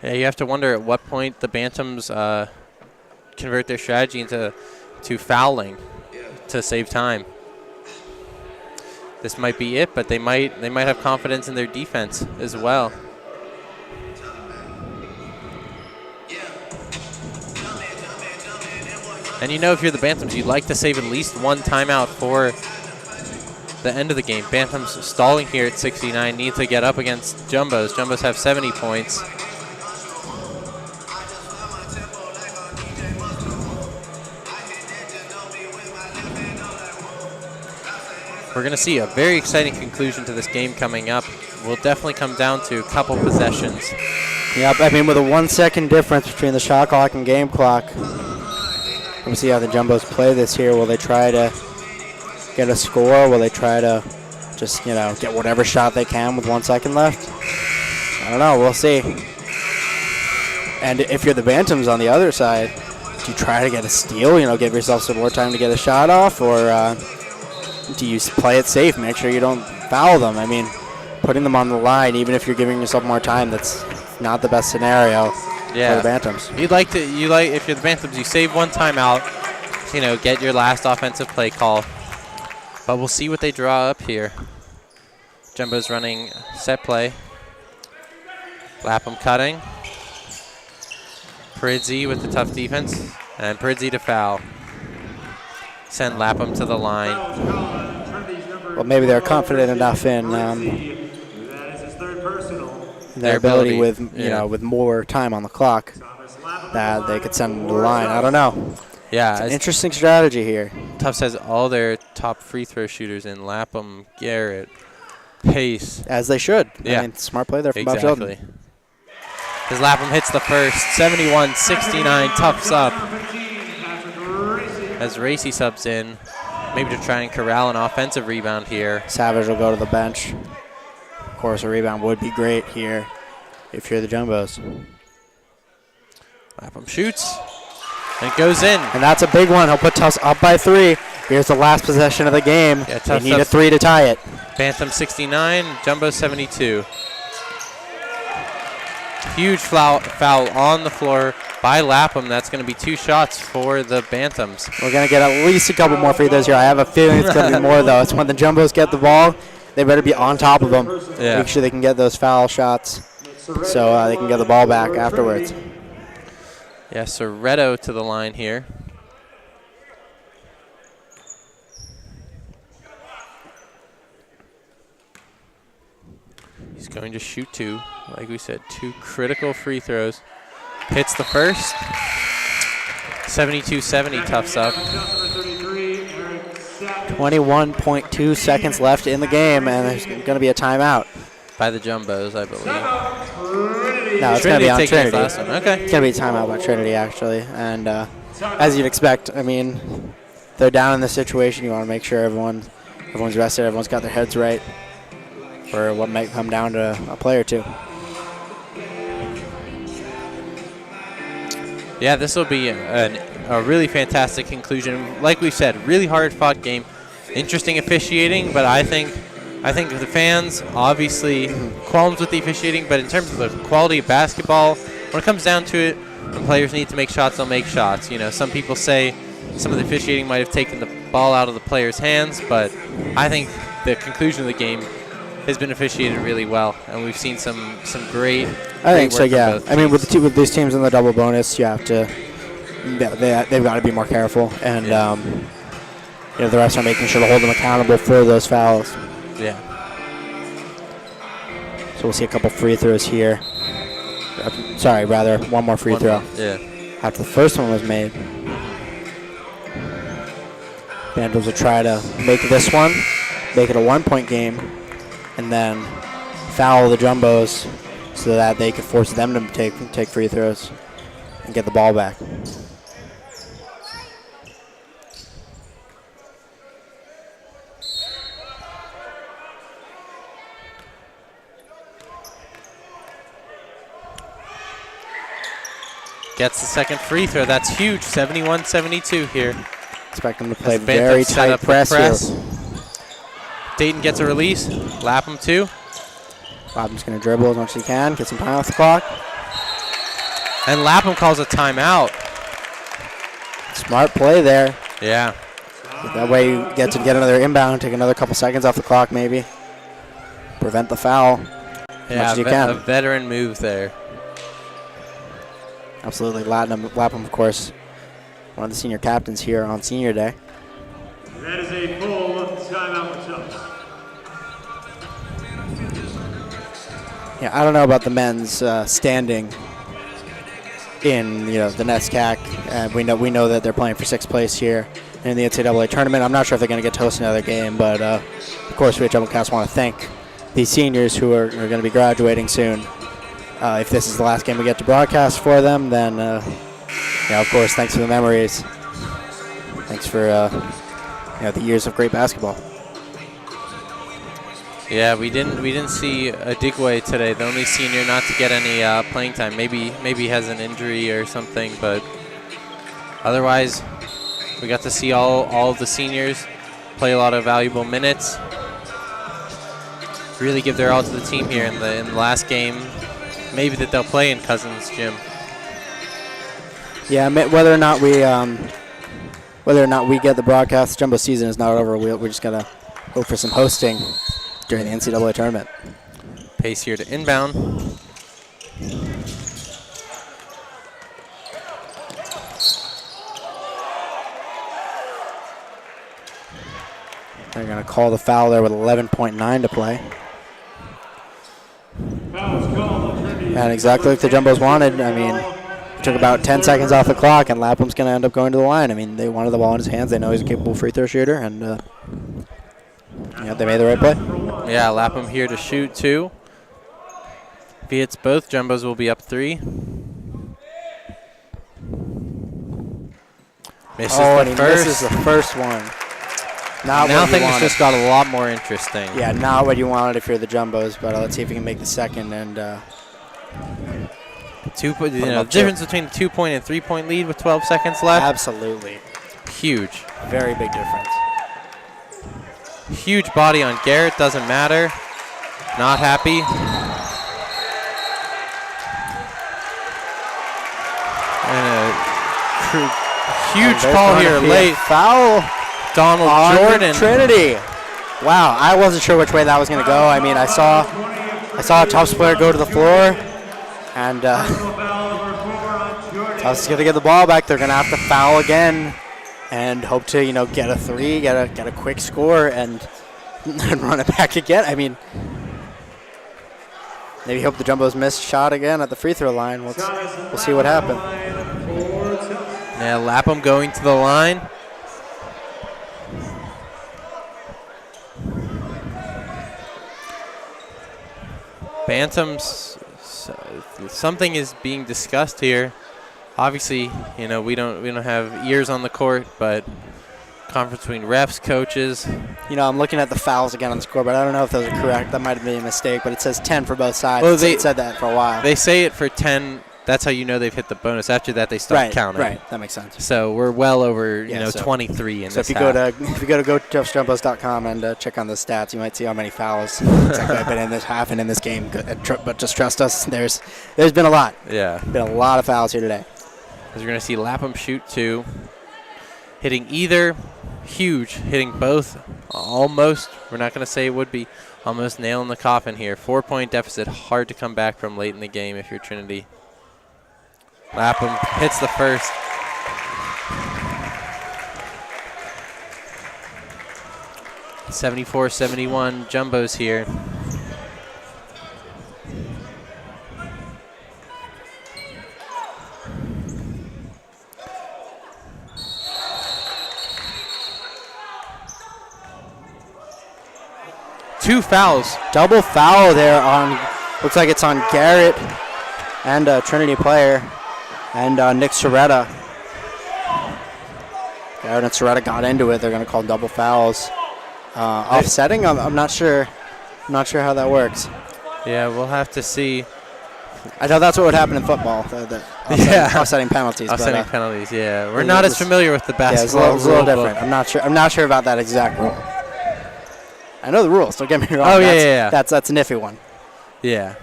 Yeah, you have to wonder at what point the Bantams convert their strategy into fouling to save time. This might be it, but they might have confidence in their defense as well. And if you're the Bantams, you'd like to save at least one timeout for the end of the game. Bantams stalling here at 69, need to get up against Jumbos. Jumbos have 70 points. We're going to see a very exciting conclusion to this game coming up. Will definitely come down to a couple possessions. Yep, I mean, with a 1 second difference between the shot clock and game clock. We'll see how the Jumbos play this here. Will they try to get a score? Will they try to just, get whatever shot they can with 1 second left? I don't know. We'll see. And if you're the Bantams on the other side, do you try to get a steal? Give yourself some more time to get a shot off? Or do you play it safe? Make sure you don't foul them. I mean, putting them on the line, even if you're giving yourself more time, that's not the best scenario. Yeah. for the Bantams. If you're the Bantams, you save one timeout, get your last offensive play call. But we'll see what they draw up here. Jumbo's running set play. Lapham cutting. Pridzy with the tough defense. And Pridzy to foul. Send Lapham to the line. Well, maybe they're confident enough in their ability with with more time on the clock that they could send them to the line. I don't know. Yeah, it's an interesting strategy here. Tufts has all their top free throw shooters in Lapham, Garrett, Pace. As they should. Yeah. I mean, smart play there from Bob Exactly. Sheldon. As Lapham hits the first, 71-69, Tufts up. As Racy subs in, maybe to try and corral an offensive rebound here. Savage will go to the bench. Of course, a rebound would be great here if you're the Jumbos. Lapham shoots. And it goes in. And that's a big one. He'll put Tufts up by 3. Here's the last possession of the game. Yeah, they need a 3 to tie it. Bantam 69, Jumbo 72. Huge foul on the floor by Lapham. That's going to be 2 shots for the Bantams. We're going to get at least a couple more free throws here. I have a feeling it's going to be more, though. It's when the Jumbos get the ball, they better be on top of them. Yeah. Make sure they can get those foul shots so they can get the ball back afterwards. Yeah, Soretto to the line here. He's going to shoot 2. Like we said, 2 critical free throws. Hits the first. 72-70, Tufts up. 21.2 seconds left in the game, and there's going to be a timeout. By the Jumbos, I believe. No, it's going to be on Trinity. Last one. Okay. It's going to be a timeout by Trinity, actually. And as you'd expect, I mean, they're down in this situation. You want to make sure everyone's rested, everyone's got their heads right for what might come down to a play or 2. Yeah, this will be a really fantastic conclusion. Like we said, really hard-fought game. Interesting officiating, but I think the fans, obviously, qualms with the officiating, but in terms of the quality of basketball, when it comes down to it, when players need to make shots, they'll make shots. Some people say some of the officiating might have taken the ball out of the players' hands, but I think the conclusion of the game has been officiated really well, and we've seen some great. I think so. Yeah. I mean, with these teams in the double bonus, you have to. They've got to be more careful, and the refs are making sure to hold them accountable for those fouls. Yeah. So we'll see a couple free throws here. Sorry, rather one more free throw. Yeah. After the first one was made, Bantams will try to make this one, make it a 1-point game, and then foul the Jumbos so that they could force them to take free throws and get the ball back. Gets the second free throw. That's huge. 71-72 here. Expect them to play very tight press here. Dayton gets a release. Lapham 2. Lapham's going to dribble as much as he can, get some time off the clock. And Lapham calls a timeout. Smart play there. Yeah. That way you get to get another inbound, take another couple seconds off the clock maybe. Prevent the foul as much as you can. A veteran move there. Absolutely. Lapham, of course, one of the senior captains here on senior day. That is a full timeout for Tufts. Yeah, I don't know about the men's standing in the NESCAC. We know that they're playing for 6th place here in the NCAA tournament. I'm not sure if they're going to get to host another game, but of course we at JumboCast want to thank these seniors who are going to be graduating soon. If this is the last game we get to broadcast for them, then of course, thanks for the memories. Thanks for the years of great basketball. Yeah, we didn't see Adigwe today, the only senior not to get any playing time. Maybe he has an injury or something, but otherwise, we got to see all of the seniors play a lot of valuable minutes. Really give their all to the team here in the last game, maybe that they'll play in Cousins Gym. Yeah, whether or not we get the broadcast, Jumbo season is not over. We're just gonna hope for some hosting during the NCAA tournament. Pace here to inbound. They're gonna call the foul there with 11.9 to play. And exactly like the Jumbos wanted. I mean, it took about 10 seconds off the clock, and Lapham's going to end up going to the line. I mean, they wanted the ball in his hands. They know he's a capable free throw shooter, and they made the right play. Yeah, Lapham here to shoot 2. If he hits both, Jumbos will be up 3. Misses the first. Misses the first one. Now things just got a lot more interesting. Yeah, not what you wanted if you're the Jumbos, but let's see if we can make the second. And the difference between a 2-point and 3-point lead with 12 seconds left. Absolutely. Huge. Very big difference. Huge body on Garrett, doesn't matter. Not happy. And a huge call here late. Foul. Donald on Jordan. Trinity. Wow, I wasn't sure which way that was going to go. I mean, I saw a Tufts player go to the floor, and Tufts is going to get the ball back. They're going to have to foul again and hope to, get a 3, get a quick score, and run it back again. I mean, maybe hope the Jumbos miss shot again at the free throw line. We'll see what happens. Yeah, Lapham going to the line. Bantams, something is being discussed here. Obviously, we don't have ears on the court, but conference between refs, coaches. I'm looking at the fouls again on the score, but I don't know if those are correct. That might have been a mistake, but it says 10 for both sides. Well, it said that for a while. They say it for 10. That's how you know they've hit the bonus. After that, they start counting. Right, that makes sense. So we're well over 23 in this. So if you go to GoTuffsJumbos.com and check on the stats, you might see how many fouls have been in this in this game. But just trust us, there's been a lot. Yeah, been a lot of fouls here today. As you're going to see Lapham shoot 2, hitting either, huge, hitting both, almost. We're not going to say it would be almost nail in the coffin here. 4-point deficit, hard to come back from late in the game if you're Trinity. Lapham hits the first. (74-71) Jumbos here. Two fouls. Double foul there on, looks like it's on Garrett and a Trinity player. And Nick Soretta. Garrett and Soretta got into it. They're going to call double fouls. Offsetting, I'm not sure. I'm not sure how that works. Yeah, we'll have to see. I know that's what would happen in football. Offsetting penalties. Offsetting penalties. Yeah, we're not as familiar with the basketball. Yeah, it's a little different. I'm not sure about that exact rule. I know the rules. Don't get me wrong. Oh yeah. That's a nifty one. Yeah.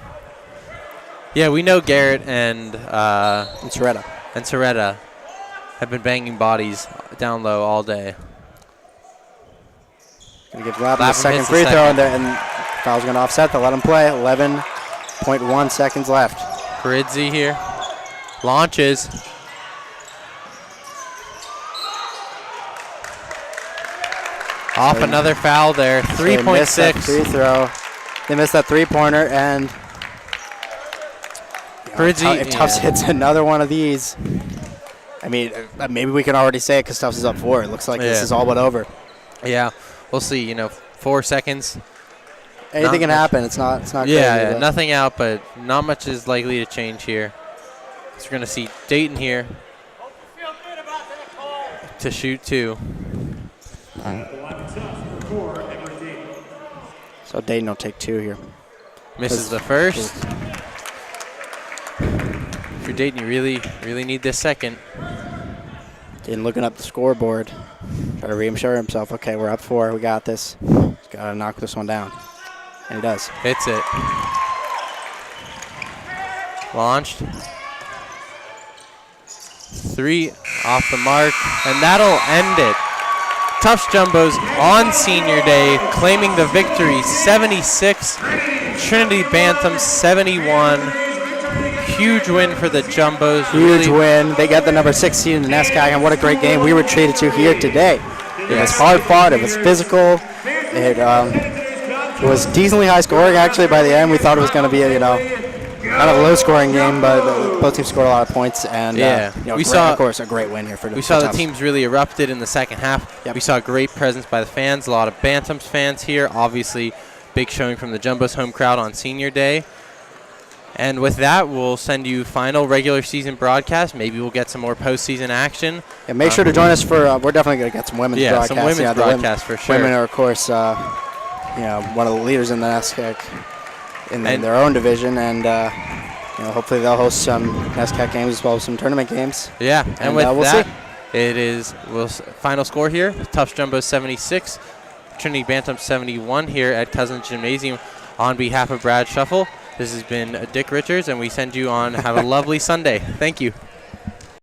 Yeah, we know Garrett and Soretta have been banging bodies down low all day. Going to give Lapham a second free throw, and foul's going to offset. They'll let him play. 11.1 seconds left. Paridzi here. Launches. Off another foul there. 3.6. Free throw. They missed that three-pointer, and if Tufts hits another one of these, I mean, maybe we can already say it because Tufts is up 4. It looks like this is all but over. Yeah, we'll see. 4 seconds. Anything can happen. It's not. Yeah, nothing out, but not much is likely to change here. So we're going to see Dayton here to shoot 2. So Dayton will take 2 here. Misses the first. If you're Dayton, you really need this second. Dayton looking up the scoreboard. Try to reassure himself, okay, we're up 4. We got this. He's got to knock this one down. And he does. Hits it. Launched. 3 off the mark, and that'll end it. Tufts Jumbos on senior day, claiming the victory 76, Trinity Bantams 71. Huge win for the Jumbos. Huge win. They got the number 16 in the NESCAC, and what a great game we were treated to here today. It was hard fought. It was physical. It was decently high scoring actually. By the end, we thought it was going to be a kind of a low scoring game, but both teams scored a lot of points, and we saw, of course, a great win here for the. We saw the Tufts. teams really erupted in the second half. Yep. We saw great presence by the fans. A lot of Bantams fans here. Obviously, big showing from the Jumbos home crowd on senior day. And with that, we'll send you final regular season broadcast. Maybe we'll get some more postseason action. Yeah, make sure to join us for. We're definitely going to get some women's broadcasts. Some women's broadcasts for sure. Women are, of course, one of the leaders in the NESCAC in their own division, and hopefully they'll host some NESCAC games as well as some tournament games. Yeah, and with we'll that, see. it is final score here: Tufts Jumbos 76, Trinity Bantams 71 here at Cousins Gymnasium. On behalf of Brad Shuffle, this has been Dick Richards, and we send you on. Have a lovely Sunday. Thank you.